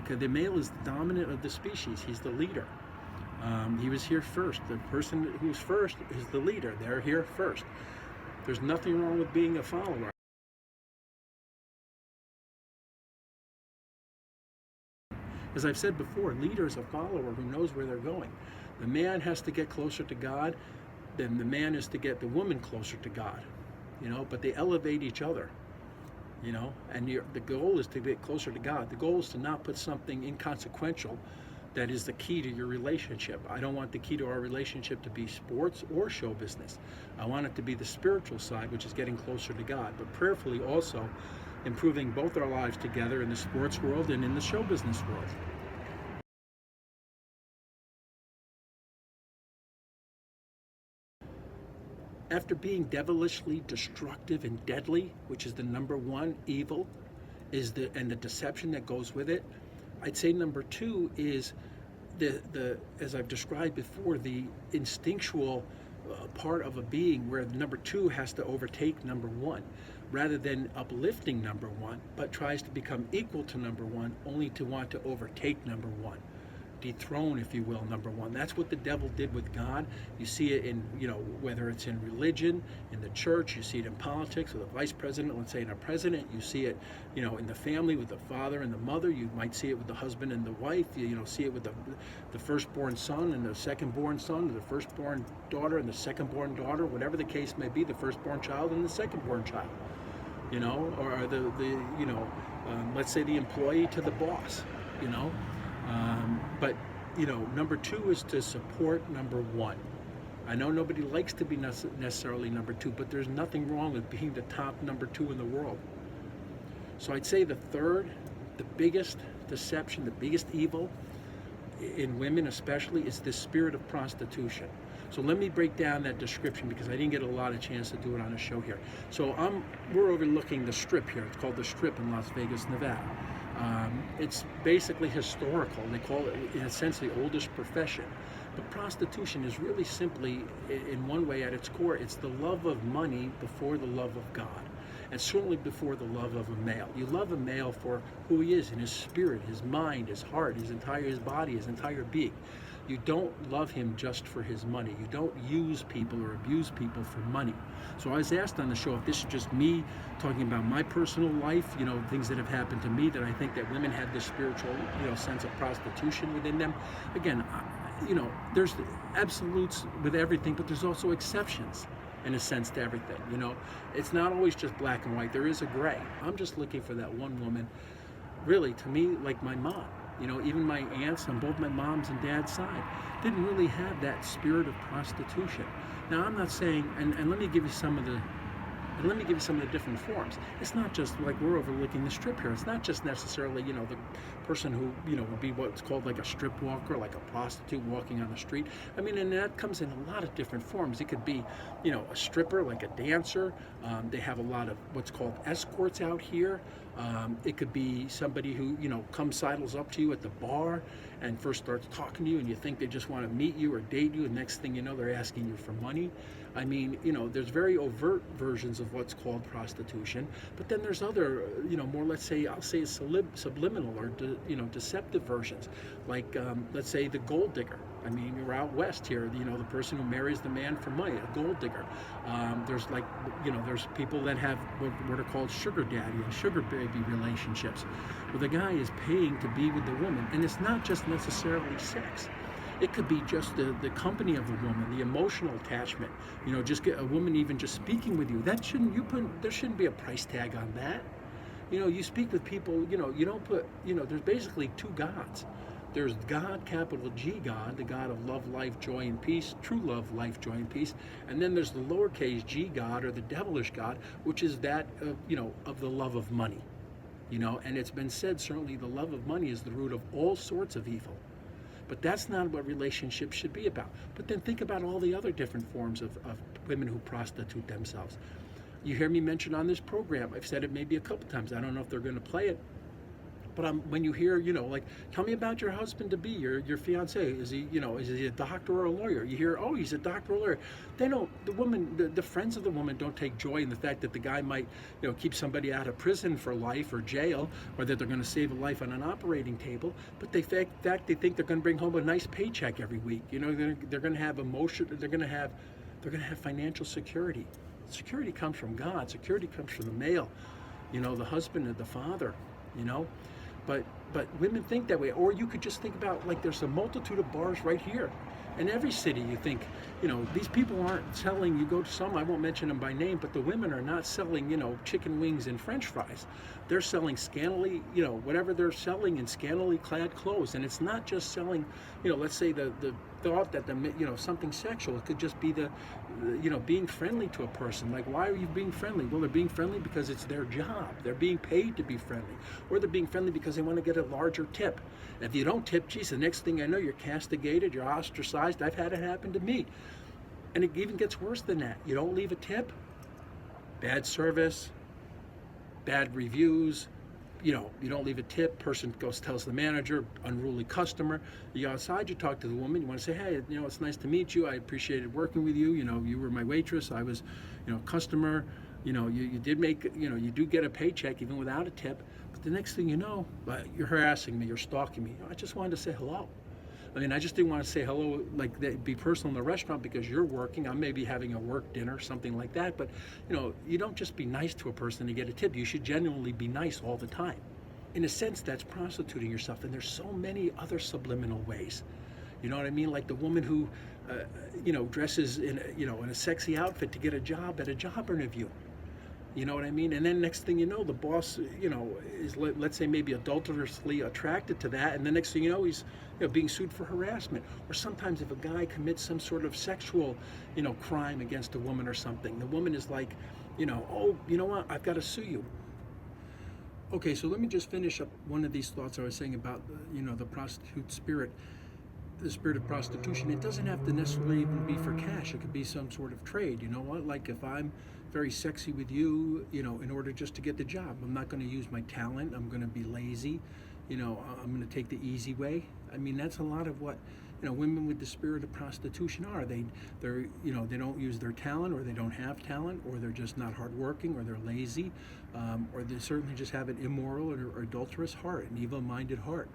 S1: Okay, the male is the dominant of the species. He's the leader. He was here first. The person who's first is the leader. They're here first. There's nothing wrong with being a follower. As I've said before, leader is a follower who knows where they're going. The man has to get closer to God, then the man is to get the woman closer to God. You know, but they elevate each other. You know, and the goal is to get closer to God. The goal is to not put something inconsequential that is the key to your relationship. I don't want the key to our relationship to be sports or show business. I want it to be the spiritual side, which is getting closer to God, but prayerfully also improving both our lives together in the sports world and in the show business world. After being devilishly destructive and deadly, which is the number one evil, and the deception that goes with it, I'd say number two is the as I've described before, the instinctual part of a being where the number two has to overtake number one, rather than uplifting number one, but tries to become equal to number one, only to want to overtake number one. dethrone, if you will, number one. That's what the devil did with God. You see it in, whether it's in religion, in the church, you see it in politics with a vice president, let's say in a president, you see it, in the family with the father and the mother, you might see it with the husband and the wife, you see it with the firstborn son and the secondborn son, or the firstborn daughter and the secondborn daughter, whatever the case may be, the firstborn child and the secondborn child, or let's say the employee to the boss, but number two is to support number one. I know nobody likes to be necessarily number two, but there's nothing wrong with being the top number two in the world. So I'd say the third, the biggest deception, the biggest evil in women especially, is the spirit of prostitution. So let me break down that description, because I didn't get a lot of chance to do it on a show here. So we're overlooking the Strip here. It's called the Strip in Las Vegas, Nevada. It's basically historical. They call it, in a sense, the oldest profession. But prostitution is really simply, in one way at its core, it's the love of money before the love of God. And certainly before the love of a male. You love a male for who he is in his spirit, his mind, his heart, his body, his entire being. You don't love him just for his money. You don't use people or abuse people for money. So I was asked on the show if this is just me talking about my personal life, things that have happened to me, that I think that women have this spiritual, sense of prostitution within them. Again, there's absolutes with everything, but there's also exceptions in a sense to everything. It's not always just black and white. There is a gray. I'm just looking for that one woman, really, to me, like my mom. Even my aunts on both my mom's and dad's side didn't really have that spirit of prostitution. Now, I'm not saying, and let me give you some of the different forms. It's not just like we're overlooking the Strip here. It's not just necessarily, the person who, would be what's called like a strip walker, like a prostitute walking on the street. I mean, and that comes in a lot of different forms. It could be, a stripper, like a dancer. They have a lot of what's called escorts out here. It could be somebody who, sidles up to you at the bar and first starts talking to you, and you think they just want to meet you or date you, and next thing you know, they're asking you for money. I mean, there's very overt versions of what's called prostitution, but then there's other, more, let's say, I'll say subliminal or, deceptive versions, like, let's say the gold digger. I mean, you're out west here, the person who marries the man for money, a gold digger. There's like, there's people that have what are called sugar daddy and sugar baby relationships, where the guy is paying to be with the woman, and it's not just necessarily sex. It could be just the company of a woman, the emotional attachment. Just get a woman even just speaking with you. There shouldn't be a price tag on that. You speak with people. You don't put. There's basically two gods. There's God, capital G God, the God of love, life, joy, and peace, true love, life, joy, and peace. And then there's the lowercase g God, or the devilish God, which is that of the love of money. And it's been said, certainly the love of money is the root of all sorts of evil. But that's not what relationships should be about. But then think about all the other different forms of women who prostitute themselves. You hear me mention on this program, I've said it maybe a couple times, I don't know if they're going to play it, but when you hear, like, tell me about your husband-to-be, your fiance, is he a doctor or a lawyer? You hear, oh, he's a doctor or a lawyer. They don't, the friends of the woman don't take joy in the fact that the guy might, keep somebody out of prison for life or jail, or that they're going to save a life on an operating table, but they think they're going to bring home a nice paycheck every week. They're going to have emotion, they're going to have financial security. Security comes from God. Security comes from the male, the husband and the father, But women think that way. Or you could just think about, like, there's a multitude of bars right here. In every city, you think, these people aren't selling, you go to some, I won't mention them by name, but the women are not selling, chicken wings and French fries. They're selling scantily, whatever they're selling in scantily clad clothes. And it's not just selling, let's say the thought that something sexual. It could just be being friendly to a person. Like, why are you being friendly? Well, they're being friendly because it's their job. They're being paid to be friendly. Or they're being friendly because they want to get a larger tip. If you don't tip, geez, the next thing I know, you're castigated, you're ostracized. I've had it happen to me. And it even gets worse than that. You don't leave a tip, bad service, bad reviews, you don't leave a tip, person goes, tells the manager, unruly customer. You go outside, you talk to the woman, you want to say, hey, it's nice to meet you, I appreciated working with you, you were my waitress, I was, customer, you did make, you do get a paycheck even without a tip, but the next thing you know, you're harassing me, you're stalking me. I just wanted to say hello. I mean, I just didn't want to say hello, like be personal in the restaurant because you're working. I'm maybe having a work dinner, something like that. But, you don't just be nice to a person to get a tip. You should genuinely be nice all the time. In a sense, that's prostituting yourself. And there's so many other subliminal ways. You know what I mean? Like the woman who, dresses in a sexy outfit to get a job at a job interview. You know what I mean? And then next thing you know, the boss, is, let's say, maybe adulterously attracted to that. And the next thing you know, he's being sued for harassment. Or sometimes if a guy commits some sort of sexual, crime against a woman or something, the woman is like, oh, you know what? I've got to sue you. Okay, so let me just finish up one of these thoughts I was saying about, the prostitute spirit. The spirit of prostitution. It doesn't have to necessarily even be for cash. It could be some sort of trade. You know what? Like if I'm very sexy with you, in order just to get the job, I'm not going to use my talent. I'm going to be lazy. I'm going to take the easy way. I mean, that's a lot of what women with the spirit of prostitution are. They don't use their talent, or they don't have talent, or they're just not hardworking, or they're lazy, or they certainly just have an immoral or adulterous heart, an evil-minded heart.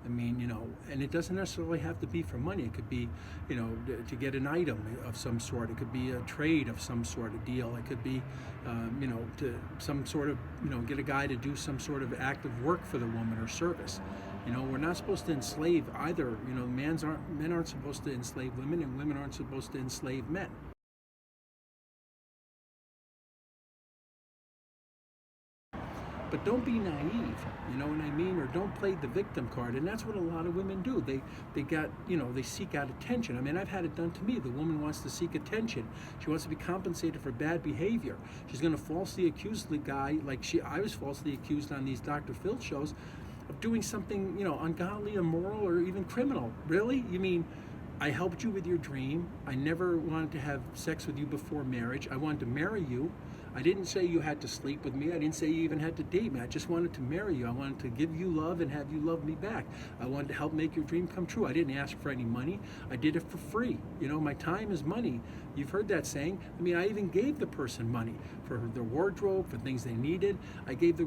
S1: I mean, and it doesn't necessarily have to be for money. It could be, to get an item of some sort. It could be a trade of some sort of deal. It could be, to some sort of, get a guy to do some sort of act of work for the woman or service. We're not supposed to enslave either. Men aren't supposed to enslave women, and women aren't supposed to enslave men. But don't be naive, you know what I mean? Or don't play the victim card. And that's what a lot of women do. They seek out attention. I mean, I've had it done to me. The woman wants to seek attention. She wants to be compensated for bad behavior. She's going to falsely accuse the guy, like I was falsely accused on these Dr. Phil shows, of doing something, ungodly, immoral, or even criminal. Really? You mean, I helped you with your dream. I never wanted to have sex with you before marriage. I wanted to marry you. I didn't say you had to sleep with me. I didn't say you even had to date me. I just wanted to marry you. I wanted to give you love and have you love me back. I wanted to help make your dream come true. I didn't ask for any money. I did it for free. My time is money. You've heard that saying. I mean, I even gave the person money for their wardrobe, for things they needed. I gave the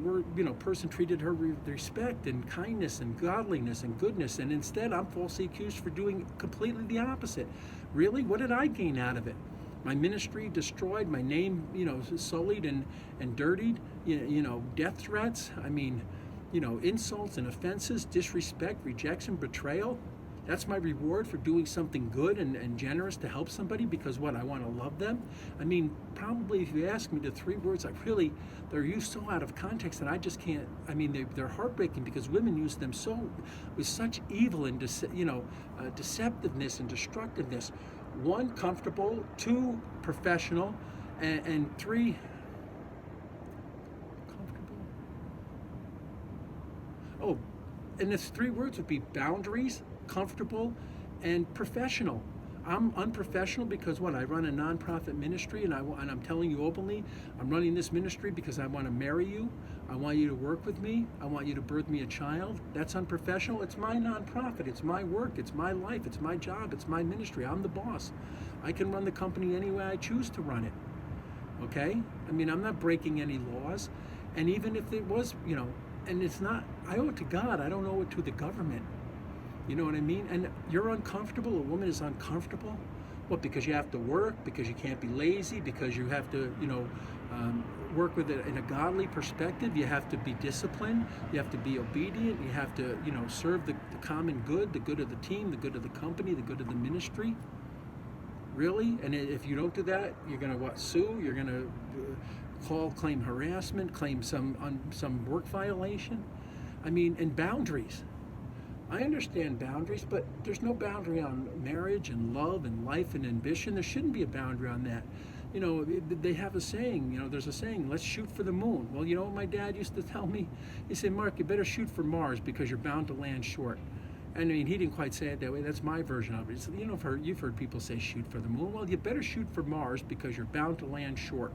S1: person treated her with respect and kindness and godliness and goodness. And instead, I'm falsely accused for doing completely the opposite. Really? What did I gain out of it? My ministry destroyed, my name, sullied and dirtied, death threats, I mean, insults and offenses, disrespect, rejection, betrayal. That's my reward for doing something good and generous to help somebody because what, I want to love them? I mean, probably if you ask me the three words, they're used so out of context that I just can't, I mean, they're heartbreaking because women use them with such evil and, deceptiveness and destructiveness. 1, comfortable, 2, professional, and 3, comfortable. Oh, and the 3 words would be boundaries, comfortable, and professional. I'm unprofessional because what? I run a nonprofit ministry, and I'm telling you openly, I'm running this ministry because I want to marry you. I want you to work with me. I want you to birth me a child. That's unprofessional. It's my nonprofit. It's my work. It's my life. It's my job. It's my ministry. I'm the boss. I can run the company any way I choose to run it. Okay? I mean, I'm not breaking any laws. And even if it was, and it's not, I owe it to God. I don't owe it to the government. You know what I mean? And you're uncomfortable. A woman is uncomfortable. What? Because you have to work, because you can't be lazy, because you have to, work with it in a godly perspective. You have to be disciplined. You have to be obedient. You have to, serve the common good, the good of the team, the good of the company, the good of the ministry. Really? And if you don't do that, you're going to sue? You're going to claim harassment, claim some work violation? I mean, and boundaries. I understand boundaries, but there's no boundary on marriage and love and life and ambition. There shouldn't be a boundary on that. They have a saying, there's a saying, let's shoot for the moon. Well, you know what my dad used to tell me? He said, Mark, you better shoot for Mars because you're bound to land short. I mean, he didn't quite say it that way. That's my version of it. He said, you've heard people say shoot for the moon. Well, you better shoot for Mars because you're bound to land short.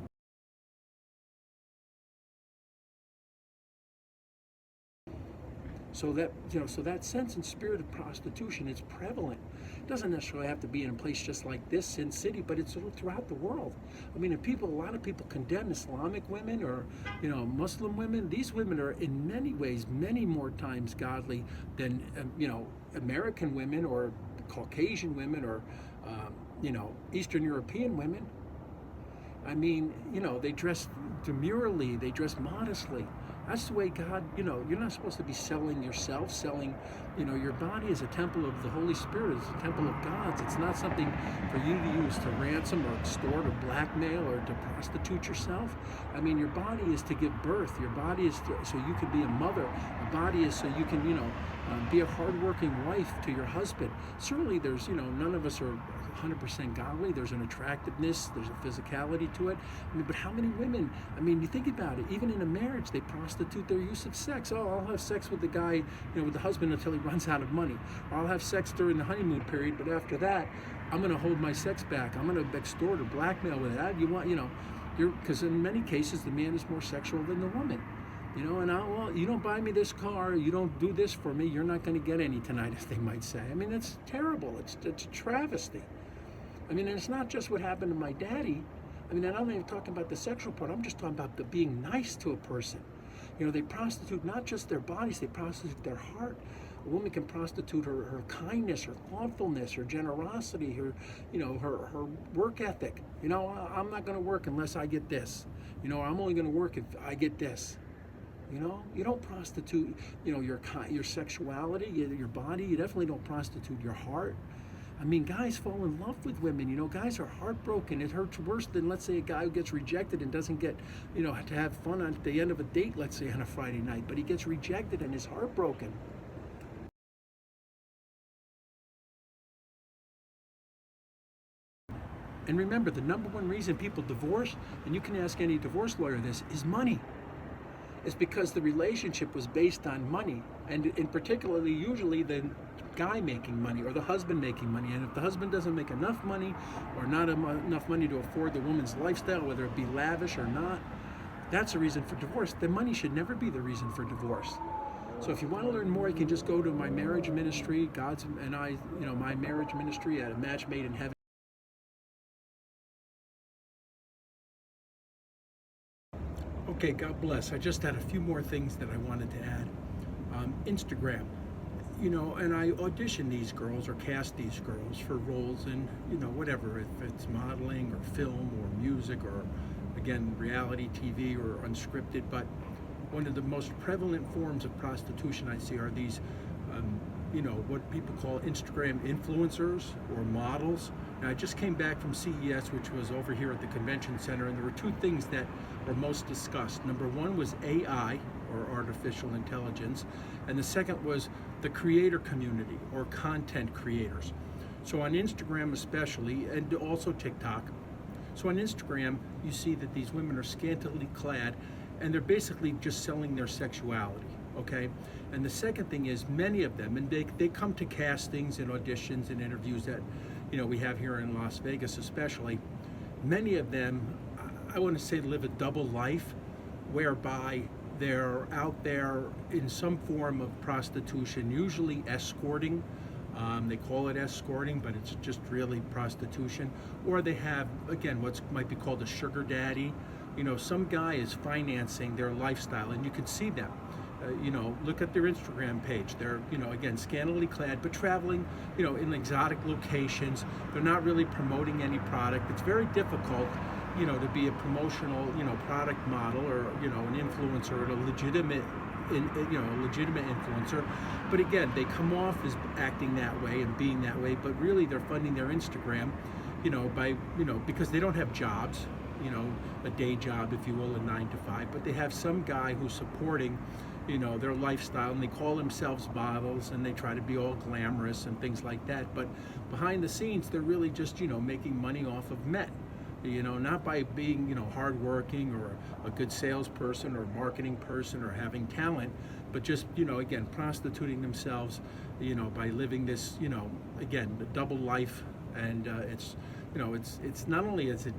S1: So that, so that sense and spirit of prostitution is prevalent. It doesn't necessarily have to be in a place just like this, Sin City, but it's throughout the world. I mean, a lot of people condemn Islamic women or, Muslim women. These women are in many ways, many more times godly than, American women or Caucasian women or, Eastern European women. I mean, they dress demurely, they dress modestly. That's the way God, you're not supposed to be selling yourself, your body is a temple of the Holy Spirit, it's a temple of God's. It's not something for you to use to ransom or extort or blackmail or to prostitute yourself. I mean, your body is to give birth. Your body is so you can be a mother. A body is so you can, be a hardworking wife to your husband. Certainly there's, none of us are 100% godly. There's an attractiveness, there's a physicality to it. I mean, but how many women, you think about it, even in a marriage, they prostitute their use of sex. Oh, I'll have sex with the guy, with the husband until he runs out of money. Or I'll have sex during the honeymoon period, but after that, I'm going to hold my sex back. I'm going to extort or blackmail with that. Because in many cases, the man is more sexual than the woman. And you don't buy me this car, you don't do this for me, you're not going to get any tonight, as they might say. I mean, it's terrible. It's a travesty. And it's not just what happened to my daddy. I'm not even talking about the sexual part. I'm just talking about the being nice to a person. They prostitute not just their bodies, they prostitute their heart. A woman can prostitute her kindness, her thoughtfulness, her generosity, her work ethic. I'm not going to work unless I get this. I'm only going to work if I get this. You don't prostitute, your sexuality, your body. You definitely don't prostitute your heart. Guys fall in love with women. Guys are heartbroken. It hurts worse than, let's say, a guy who gets rejected and doesn't get, to have fun at the end of a date, let's say, on a Friday night. But he gets rejected and is heartbroken. And remember, the number one reason people divorce, and you can ask any divorce lawyer this, is money. It's because the relationship was based on money, and in particularly, usually the guy making money or the husband making money. And if the husband doesn't make enough money or not enough money to afford the woman's lifestyle, whether it be lavish or not, that's a reason for divorce. The money should never be the reason for divorce. So if you want to learn more, you can just go to my marriage ministry, God's and I, my marriage ministry at A Match Made in Heaven. Okay, God bless. I just had a few more things that I wanted to add. Instagram, and I audition these girls or cast these girls for roles in, whatever, if it's modeling or film or music or, again, reality TV or unscripted. But one of the most prevalent forms of prostitution I see are these, what people call Instagram influencers or models. Now, I just came back from CES, which was over here at the convention center, and there were two things that were most discussed. Number one was AI, or artificial intelligence, and the second was the creator community, or content creators. So on Instagram especially, and also TikTok. So on Instagram, you see that these women are scantily clad, and they're basically just selling their sexuality, okay? And the second thing is, many of them, and they come to castings and auditions and interviews that, we have here in Las Vegas especially. Many of them, I want to say, live a double life, whereby they're out there in some form of prostitution, usually escorting. They call it escorting, but it's just really prostitution. Or they have, again, what might be called a sugar daddy. Some guy is financing their lifestyle, and you can see them. Look at their Instagram page. They're, again, scantily clad, but traveling, in exotic locations. They're not really promoting any product. It's very difficult, to be a promotional, product model or, an influencer or a legitimate influencer. But again, they come off as acting that way and being that way, but really they're funding their Instagram, because they don't have jobs, a day job, if you will, a 9 to 5, but they have some guy who's supporting, their lifestyle, and they call themselves models, and they try to be all glamorous and things like that. But behind the scenes, they're really just, making money off of men. Not by being, hardworking or a good salesperson or marketing person or having talent, but just, again, prostituting themselves, by living this, again, the double life. And it's not only is it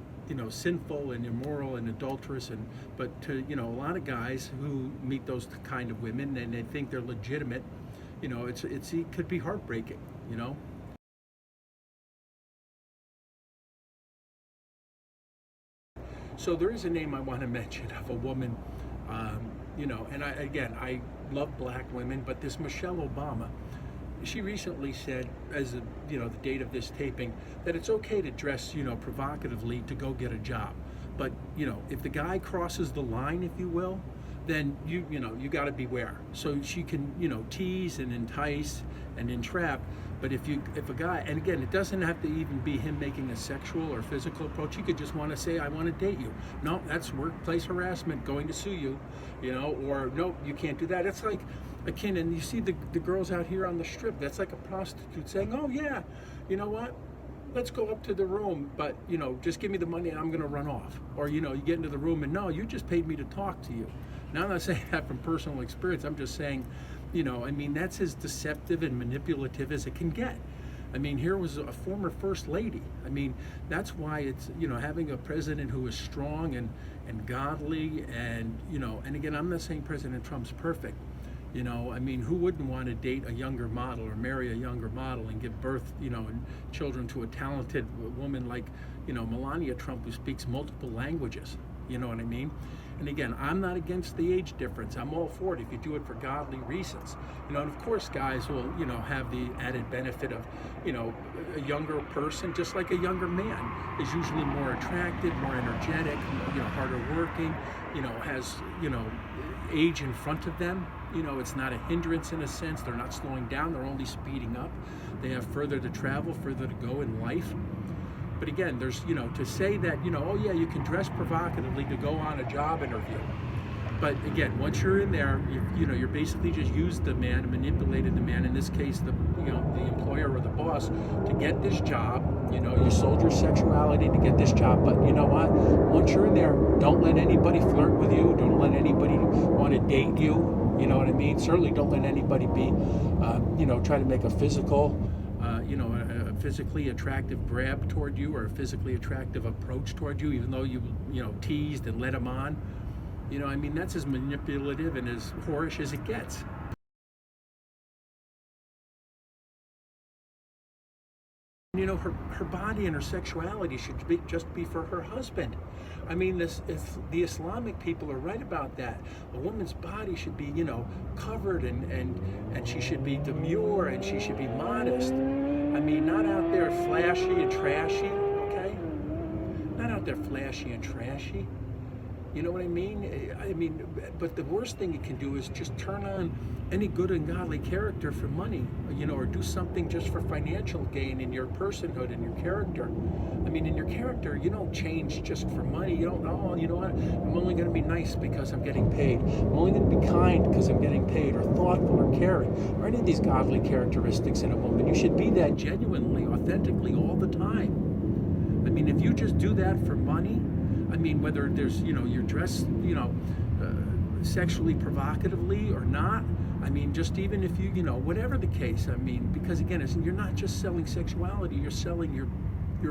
S1: sinful and immoral and adulterous, but to a lot of guys who meet those kind of women and they think they're legitimate, it could be heartbreaking. So there is a name I want to mention of a woman, and I love black women, but this Michelle Obama, she recently said, as the date of this taping, that it's okay to dress, provocatively to go get a job. But, if the guy crosses the line, if you will, then you got to beware. So she can, tease and entice and entrap. But if a guy, and again, it doesn't have to even be him making a sexual or physical approach. He could just want to say, I want to date you. No, that's workplace harassment, going to sue you, or no, you can't do that. It's like akin, and you see the girls out here on the strip, that's like a prostitute saying, oh yeah, you know what? Let's go up to the room, but just give me the money and I'm gonna run off. Or you get into the room and no, you just paid me to talk to you. Now I'm not saying that from personal experience, I'm just saying, that's as deceptive and manipulative as it can get. Here was a former first lady. That's why it's, having a president who is strong and godly and, and again, I'm not saying President Trump's perfect. Who wouldn't want to date a younger model or marry a younger model and give birth, and children to a talented woman like, Melania Trump, who speaks multiple languages, you know what I mean? And again, I'm not against the age difference. I'm all for it if you do it for godly reasons. And of course guys will, have the added benefit of, a younger person, just like a younger man, is usually more attractive, more energetic, harder working, has, age in front of them. It's not a hindrance in a sense. They're not slowing down, they're only speeding up. They have further to travel, further to go in life. But again, there's, to say that, oh yeah, you can dress provocatively to go on a job interview. But again, once you're in there, you're basically just used the man, manipulated the man, in this case, the employer or the boss, to get this job. You sold your sexuality to get this job, but you know what? Once you're in there, don't let anybody flirt with you. Don't let anybody want to date you. You know what I mean? Certainly don't let anybody be, try to make a physical, a physically attractive grab toward you or a physically attractive approach toward you, even though you teased and led them on. That's as manipulative and as whorish as it gets. Her body and her sexuality should just be for her husband. The Islamic people are right about that. A woman's body should be, covered and she should be demure and she should be modest. Not out there flashy and trashy, okay? Not out there flashy and trashy. You know what I mean? But the worst thing you can do is just turn on any good and godly character for money, or do something just for financial gain in your personhood and your character. In your character, you don't change just for money. You don't, oh, you know what? I'm only going to be nice because I'm getting paid. I'm only going to be kind because I'm getting paid, or thoughtful or caring, or any of these godly characteristics in a woman. You should be that genuinely, authentically all the time. If you just do that for money, whether there's, you're dressed, sexually provocatively or not, just even if you, whatever the case, because again, you're not just selling sexuality, you're selling your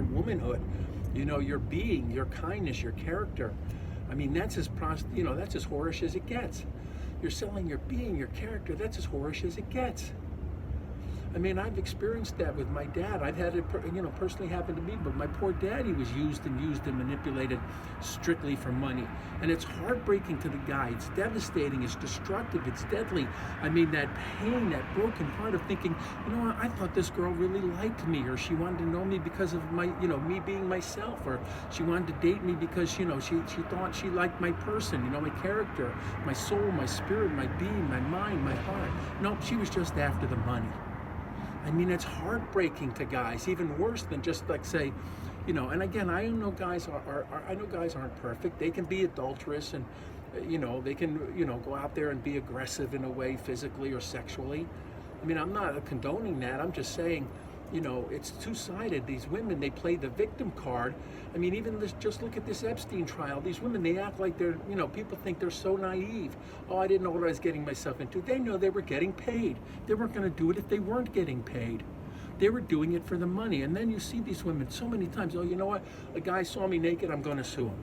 S1: womanhood, your being, your kindness, your character. That's as that's as whorish as it gets. You're selling your being, your character, that's as whorish as it gets. I've experienced that with my dad. I've had it, personally happen to me, but my poor dad, he was used and manipulated strictly for money. And it's heartbreaking to the guy. It's devastating. It's destructive. It's deadly. That pain, that broken heart of thinking, I thought this girl really liked me, or she wanted to know me because of my, me being myself, or she wanted to date me because, she thought she liked my person, my character, my soul, my spirit, my being, my mind, my heart. No, she was just after the money. It's heartbreaking to guys, even worse than just like say, and again, I know guys I know guys aren't perfect. They can be adulterous and, they can, go out there and be aggressive in a way, physically or sexually. I'm not condoning that. I'm just saying, it's two-sided. These women, they play the victim card. Even just look at this Epstein trial. These women, they act like they're, people think they're so naive. Oh, I didn't know what I was getting myself into. They know they were getting paid. They weren't going to do it if they weren't getting paid. They were doing it for the money. And then you see these women so many times, oh, you know what? A guy saw me naked, I'm going to sue him.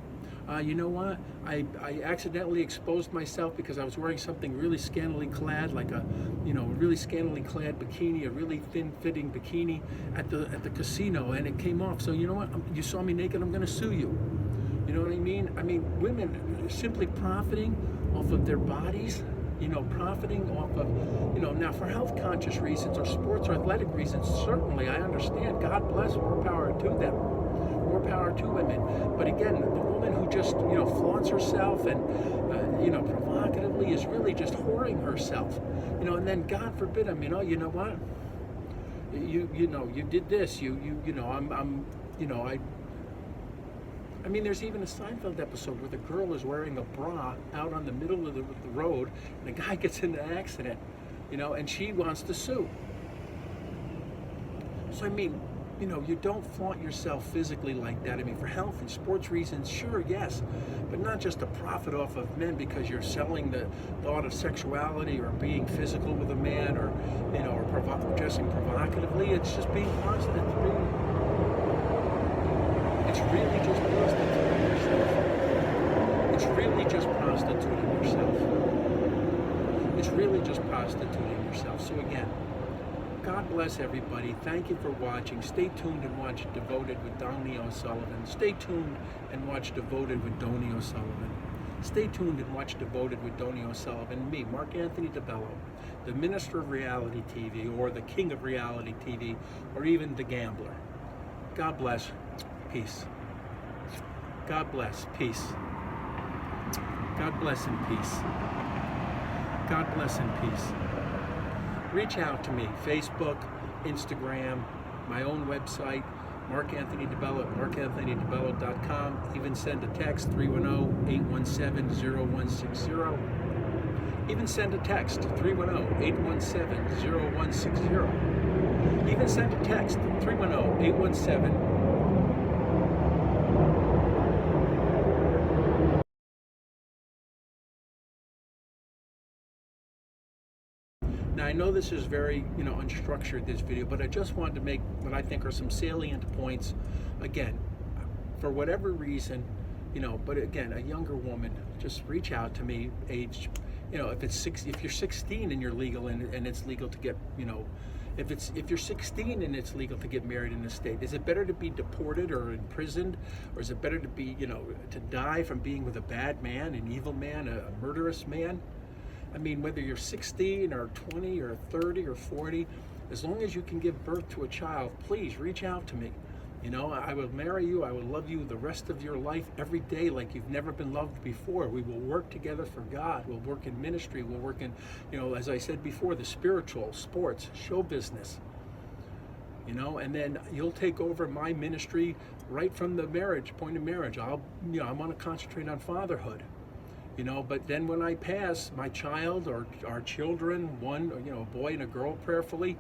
S1: You know what? I accidentally exposed myself because I was wearing something really scantily clad, like a, really scantily clad bikini, a really thin-fitting bikini at the casino, and it came off. So you know what? You saw me naked, I'm going to sue you. You know what I mean? I mean, women simply profiting off of their bodies, profiting off of, now for health conscious reasons or sports or athletic reasons, certainly I understand. God bless, more power to them. More power to women. But again, the woman who just, flaunts herself and, provocatively is really just whoring herself. And then God forbid them, you know what? You did this, I mean, there's even a Seinfeld episode where the girl is wearing a bra out on the middle of the road, and a guy gets in an accident, and she wants to sue. So, I mean, you don't flaunt yourself physically like that. I mean, for health and sports reasons, sure, yes, but not just to profit off of men because you're selling the thought of sexuality or being physical with a man or, or dressing provocatively. It's just being positive. It's really just prostituting yourself. It's really just prostituting yourself. It's really just prostituting yourself. So again, God bless everybody. Thank you for watching. Stay tuned and watch Devoted with Donie O'Sullivan. Stay tuned and watch Devoted with Donie O'Sullivan. Stay tuned and watch Devoted with Donie O'Sullivan. Me, Mark Anthony DiBello, the minister of reality TV, or the king of reality TV, or even the gambler. God bless. Peace. God bless. Peace. God bless and peace. God bless and peace. Reach out to me, Facebook, Instagram, my own website, Mark Anthony DiBello at markanthonydibello.com. Even send a text, 310-817-0160. Even send a text, 310-817-0160. Even send a text, 310-817-0160. Now, I know this is very, unstructured, this video, but I just wanted to make what I think are some salient points. Again, for whatever reason, but again, a younger woman, just reach out to me, age, if you're 16 and you're legal and it's legal to get, if you're 16 and it's legal to get married in the state, is it better to be deported or imprisoned, or is it better to be, to die from being with a bad man, an evil man, a murderous man? I mean, whether you're 16 or 20 or 30 or 40, as long as you can give birth to a child, please reach out to me. I will marry you. I will love you the rest of your life, every day, like you've never been loved before. We will work together for God. We'll work in ministry. We'll work in, as I said before, the spiritual, sports, show business. And then you'll take over my ministry right from the point of marriage. I want to concentrate on fatherhood. But then when I pass, my child or our children, one, a boy and a girl prayerfully,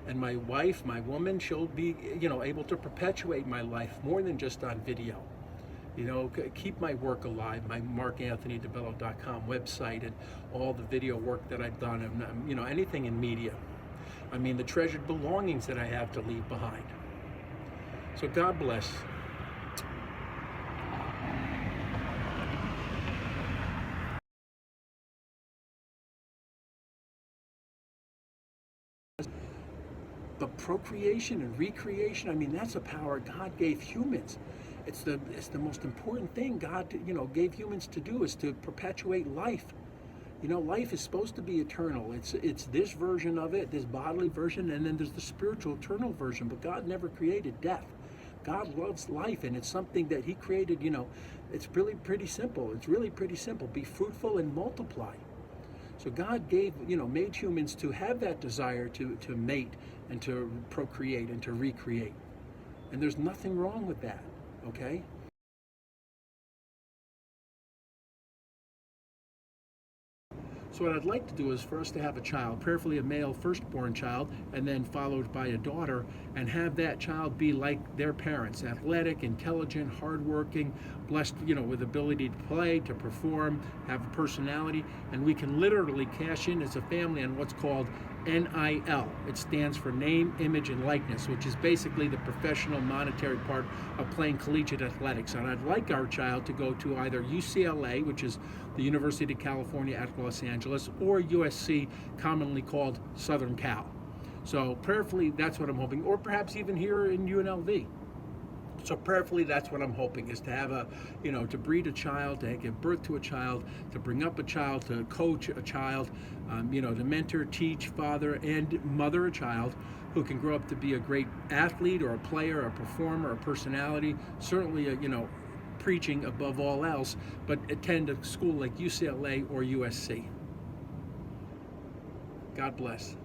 S1: and my wife, my woman, she'll be, able to perpetuate my life more than just on video. Keep my work alive, my markanthonydibello.com website and all the video work that I've done, and, anything in media. I mean, the treasured belongings that I have to leave behind. So God bless. But procreation and recreation, I mean, that's a power God gave humans. It's the most important thing God, gave humans to do, is to perpetuate life. Life is supposed to be eternal. It's this version of it, this bodily version, and then there's the spiritual eternal version. But God never created death. God loves life, and it's something that He created. It's really pretty simple. It's really pretty simple. Be fruitful and multiply. So God gave, made humans to have that desire to mate and to procreate and to recreate. And there's nothing wrong with that, okay? So what I'd like to do is for us to have a child, prayerfully a male firstborn child, and then followed by a daughter, and have that child be like their parents, athletic, intelligent, hardworking, blessed, with ability to play, to perform, have a personality, and we can literally cash in as a family on what's called NIL. It stands for name, image, and likeness, which is basically the professional monetary part of playing collegiate athletics. And I'd like our child to go to either UCLA, which is the University of California at Los Angeles, or USC, commonly called Southern Cal. So prayerfully, that's what I'm hoping, or perhaps even here in UNLV. So prayerfully, that's what I'm hoping, is to have to breed a child, to give birth to a child, to bring up a child, to coach a child, to mentor, teach, father, and mother a child who can grow up to be a great athlete or a player, a performer, a personality, certainly preaching above all else, but attend a school like UCLA or USC. God bless.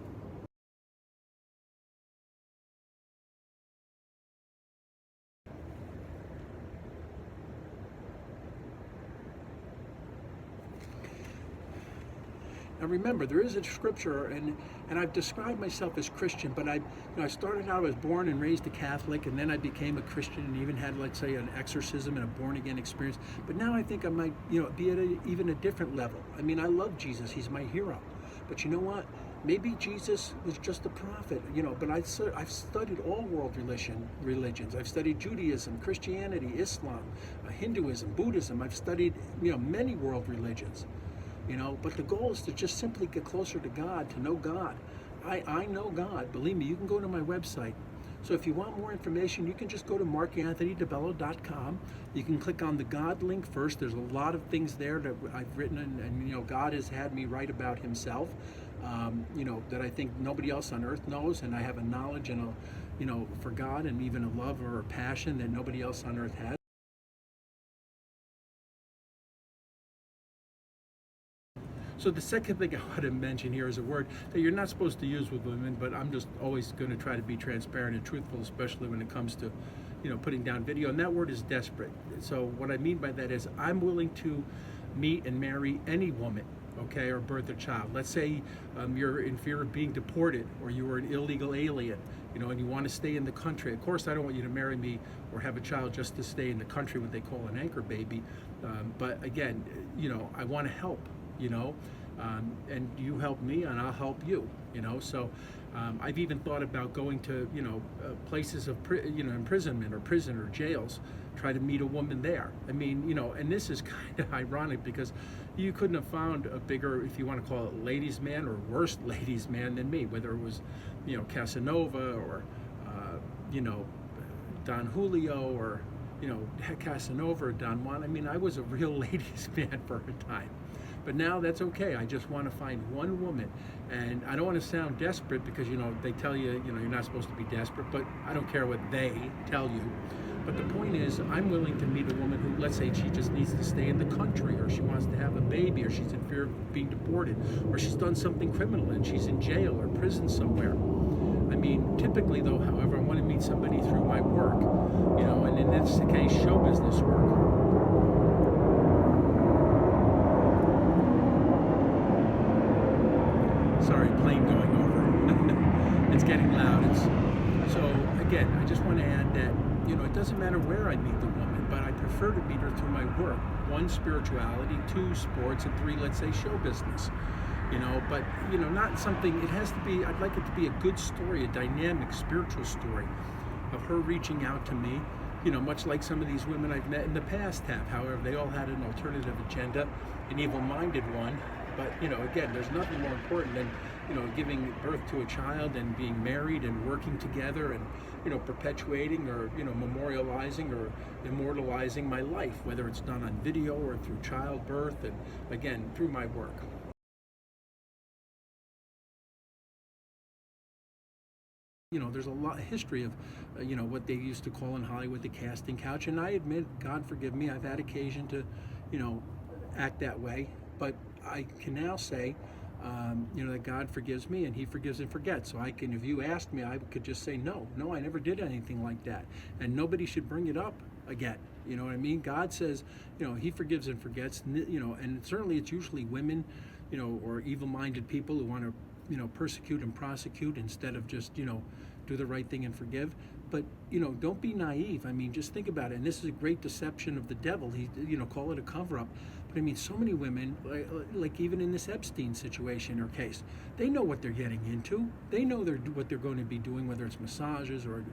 S1: Now remember, there is a scripture, and I've described myself as Christian, but I started out, I was born and raised a Catholic, and then I became a Christian and even had, let's say, an exorcism and a born-again experience. But now I think I might, be at even a different level. I mean, I love Jesus. He's my hero. But you know what? Maybe Jesus was just a prophet, but I've studied all world religions. I've studied Judaism, Christianity, Islam, Hinduism, Buddhism. I've studied, many world religions. But the goal is to just simply get closer to God, to know God. I know God. Believe me, you can go to my website. So if you want more information, you can just go to markanthonydibello.com. You can click on the God link first. There's a lot of things there that I've written, and God has had me write about himself, that I think nobody else on earth knows, and I have a knowledge and for God, and even a love or a passion that nobody else on earth has. So the second thing I want to mention here is a word that you're not supposed to use with women, but I'm just always going to try to be transparent and truthful, especially when it comes to, putting down video. And that word is desperate. So what I mean by that is I'm willing to meet and marry any woman, okay, or birth a child. Let's say you're in fear of being deported, or you are an illegal alien, and you want to stay in the country. Of course, I don't want you to marry me or have a child just to stay in the country, what they call an anchor baby. But again, I want to help. And you help me and I'll help you, so I've even thought about going to, places of, imprisonment or prison or jails, try to meet a woman there. I mean, and this is kind of ironic because you couldn't have found a bigger, if you want to call it ladies man or worse ladies man than me, whether it was, Casanova or, Don Julio or, Casanova or Don Juan. I mean, I was a real ladies man for a time. But now that's okay. I just want to find one woman. And I don't want to sound desperate because, they tell you, you're not supposed to be desperate, but I don't care what they tell you. But the point is, I'm willing to meet a woman who, let's say she just needs to stay in the country, or she wants to have a baby, or she's in fear of being deported, or she's done something criminal and she's in jail or prison somewhere. I mean, typically though, however, I want to meet somebody through my work, and in this case, show business work. Sorry, plane going over. It's getting loud. So again, I just want to add that, it doesn't matter where I meet the woman, but I prefer to meet her through my work. 1, spirituality, 2, sports, and 3, let's say, show business. But, not something, it has to be, I'd like it to be a good story, a dynamic, spiritual story of her reaching out to me, much like some of these women I've met in the past have. However, they all had an alternative agenda, an evil-minded one. But, again, there's nothing more important than, giving birth to a child and being married and working together and, perpetuating or, memorializing or immortalizing my life, whether it's done on video or through childbirth and, again, through my work. There's a lot of history of, what they used to call in Hollywood the casting couch. And I admit, God forgive me, I've had occasion to, act that way. But I can now say, that God forgives me and he forgives and forgets. So I can, if you asked me, I could just say, no, I never did anything like that. And nobody should bring it up again. You know what I mean? God says, he forgives and forgets, and certainly it's usually women, or evil-minded people who want to, persecute and prosecute instead of just, do the right thing and forgive. But, don't be naive. I mean, just think about it. And this is a great deception of the devil. He, call it a cover-up. But I mean, so many women, like even in this Epstein situation or case, they know what they're getting into. They know what they're going to be doing, whether it's massages or,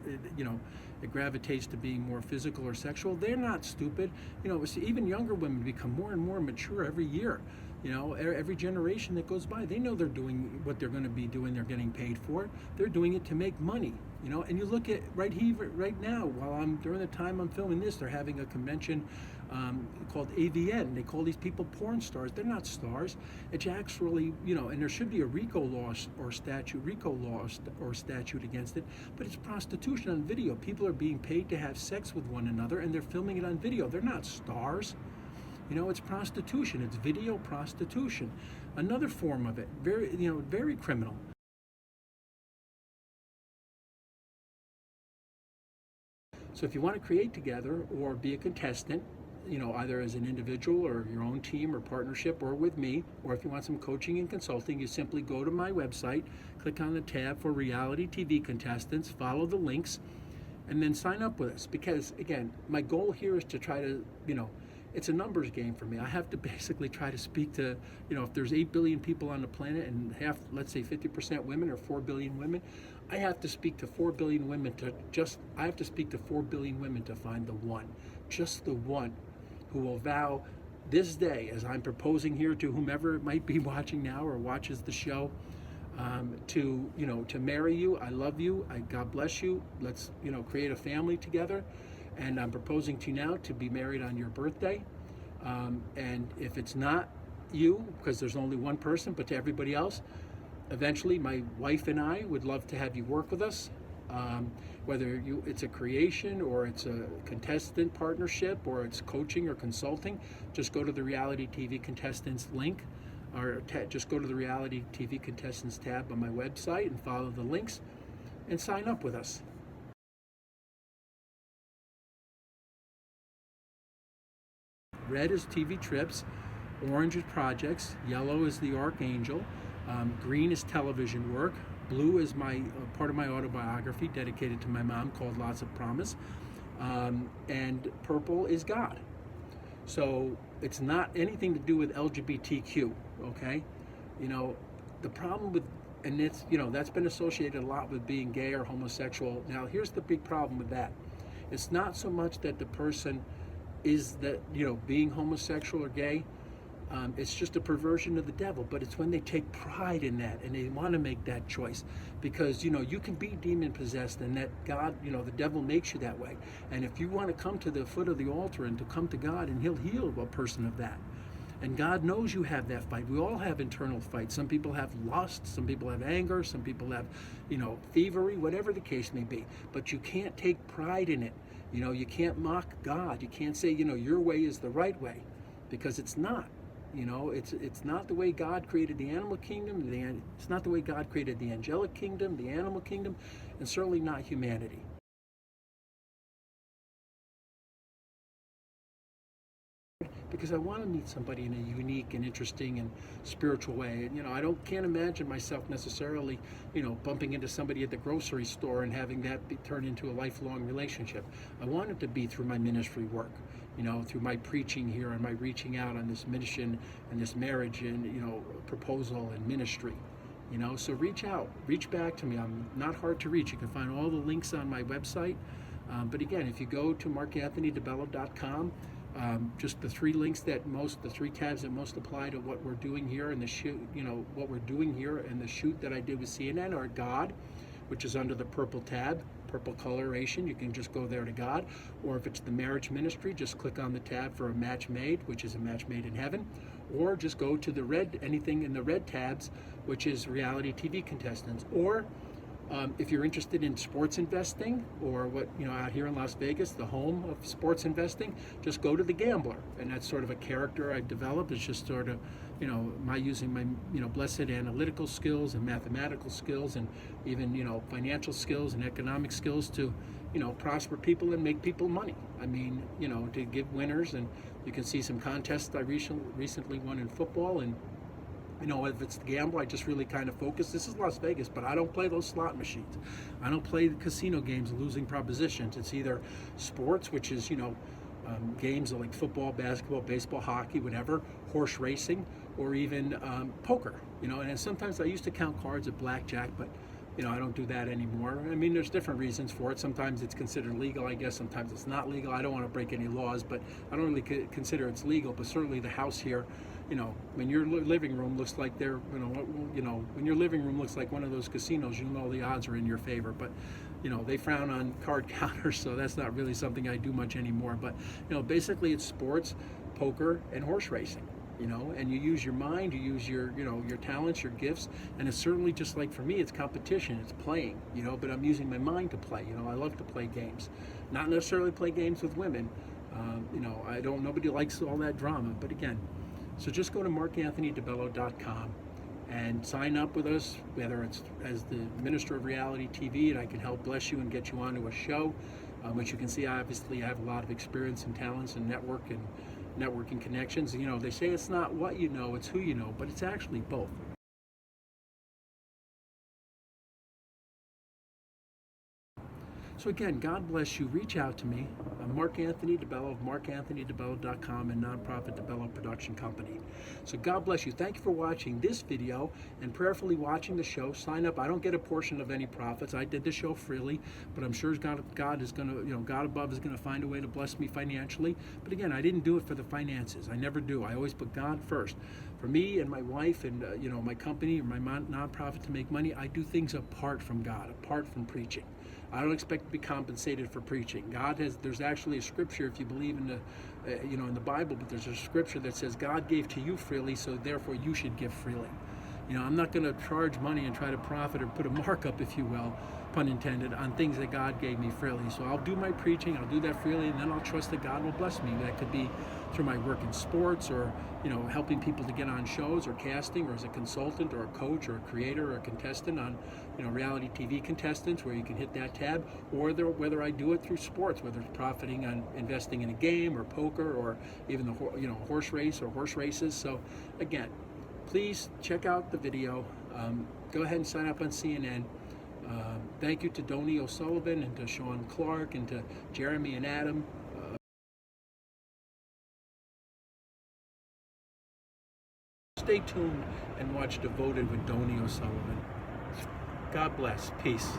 S1: it gravitates to being more physical or sexual. They're not stupid. Even younger women become more and more mature every year. Every generation that goes by, they know they're doing what they're going to be doing. They're getting paid for it. They're doing it to make money. And you look at right now, during the time I'm filming this, they're having a convention called AVN. They call these people porn stars. They're not stars. It's actually, and there should be a RICO law or statute against it, but it's prostitution on video. People are being paid to have sex with one another, and they're filming it on video. They're not stars. It's prostitution. It's video prostitution. Another form of it, very criminal. So if you want to create together or be a contestant, either as an individual or your own team or partnership or with me, or if you want some coaching and consulting, you simply go to my website, click on the tab for reality TV contestants, follow the links, and then sign up with us. Because again, my goal here is to try to, it's a numbers game for me. I have to basically try to speak to, if there's 8 billion people on the planet and half, let's say 50% women or 4 billion women, I have to speak to 4 billion women to find the one, just the one who will vow this day, as I'm proposing here to whomever might be watching now or watches the show, to marry you. I love you. God bless you. Let's, create a family together. And I'm proposing to you now to be married on your birthday. And if it's not you, because there's only one person, but to everybody else, eventually my wife and I would love to have you work with us. Whether it's a creation or it's a contestant partnership or it's coaching or consulting, just go to the Reality TV Contestants link, or just go to the Reality TV Contestants tab on my website and follow the links and sign up with us. Red is TV trips, orange is projects, yellow is the Archangel, green is television work, blue is my part of my autobiography dedicated to my mom called Lots of Promise, and purple is God. So it's not anything to do with LGBTQ, okay? The problem with, and it's, that's been associated a lot with being gay or homosexual. Now here's the big problem with that. It's not so much that the person is that, being homosexual or gay, it's just a perversion of the devil, but it's when they take pride in that and they want to make that choice because, you can be demon possessed and that God, the devil makes you that way. And if you want to come to the foot of the altar and to come to God, and he'll heal a person of that. And God knows you have that fight. We all have internal fights. Some people have lust, some people have anger, some people have, thievery, whatever the case may be. But you can't take pride in it. You can't mock God. You can't say, your way is the right way, because it's not. It's not the way God created the animal kingdom. It's not the way God created the angelic kingdom, the animal kingdom, and certainly not humanity. Because I want to meet somebody in a unique and interesting and spiritual way. And, I can't imagine myself necessarily, bumping into somebody at the grocery store and having that turn into a lifelong relationship. I want it to be through my ministry work, through my preaching here and my reaching out on this mission and this marriage and, proposal and ministry. So reach out, reach back to me. I'm not hard to reach. You can find all the links on my website. But again, if you go to markanthonydibello.com, just the three tabs that most apply to what we're doing here in the shoot, what we're doing here in the shoot that I did with CNN are God, which is under the purple tab, purple coloration. You can just go there to God. Or if it's the marriage ministry, just click on the tab for a match made, which is a match made in heaven. Or just go to the red, anything in the red tabs, which is reality TV contestants. Or if you're interested in sports investing or what, out here in Las Vegas, the home of sports investing, just go to The Gambler. And that's sort of a character I've developed. It's just sort of, using my, blessed analytical skills and mathematical skills and even, financial skills and economic skills to, prosper people and make people money. I mean, to give winners. And you can see some contests I recently won in football, and You know, if it's the gamble, I just really kind of focus. This is Las Vegas, but I don't play those slot machines. I don't play the casino games, losing propositions. It's either sports, which is, games like football, basketball, baseball, hockey, whatever, horse racing, or even poker. And sometimes I used to count cards at blackjack, but I don't do that anymore. I mean, there's different reasons for it. Sometimes it's considered legal, I guess. Sometimes it's not legal. I don't want to break any laws, but I don't really consider it's legal. But certainly the house here, when your living room looks like when your living room looks like one of those casinos, the odds are in your favor. But they frown on card counters, so that's not really something I do much anymore. But basically it's sports, poker, and horse racing. And you use your mind, you use your talents, your gifts, and it's certainly just like for me, it's competition, it's playing, but I'm using my mind to play. I love to play games, not necessarily play games with women. Nobody likes all that drama, but again, so just go to markanthonydibello.com and sign up with us, whether it's as the Minister of Reality TV, and I can help bless you and get you onto a show, which you can see, obviously, I have a lot of experience and talents and networking connections. They say it's not what you know, it's who you know, but it's actually both. So again, God bless you. Reach out to me. I'm Mark Anthony DiBello of markanthonydibello.com and nonprofit DiBello Production Company. So God bless you. Thank you for watching this video and prayerfully watching the show. Sign up. I don't get a portion of any profits. I did the show freely, but I'm sure God is going to, God above is going to find a way to bless me financially. But again, I didn't do it for the finances. I never do. I always put God first. For me and my wife and my company or my nonprofit to make money, I do things apart from God, apart from preaching. I don't expect to be compensated for preaching. There's actually a scripture, if you believe in the Bible, but there's a scripture that says God gave to you freely, so therefore you should give freely. I'm not going to charge money and try to profit or put a markup, if you will, pun intended, on things that God gave me freely. So I'll do my preaching, I'll do that freely, and then I'll trust that God will bless me. That could be through my work in sports, or helping people to get on shows, or casting, or as a consultant, or a coach, or a creator, or a contestant on reality TV Contestants, where you can hit that tab, or whether I do it through sports, whether it's profiting on investing in a game or poker, or even the horse race or horse races. So again, please check out the video. Go ahead and sign up on CNN. Thank you to Donie O'Sullivan and to Sean Clark and to Jeremy and Adam. Stay tuned and watch Devoted with Donie O'Sullivan. God bless. Peace.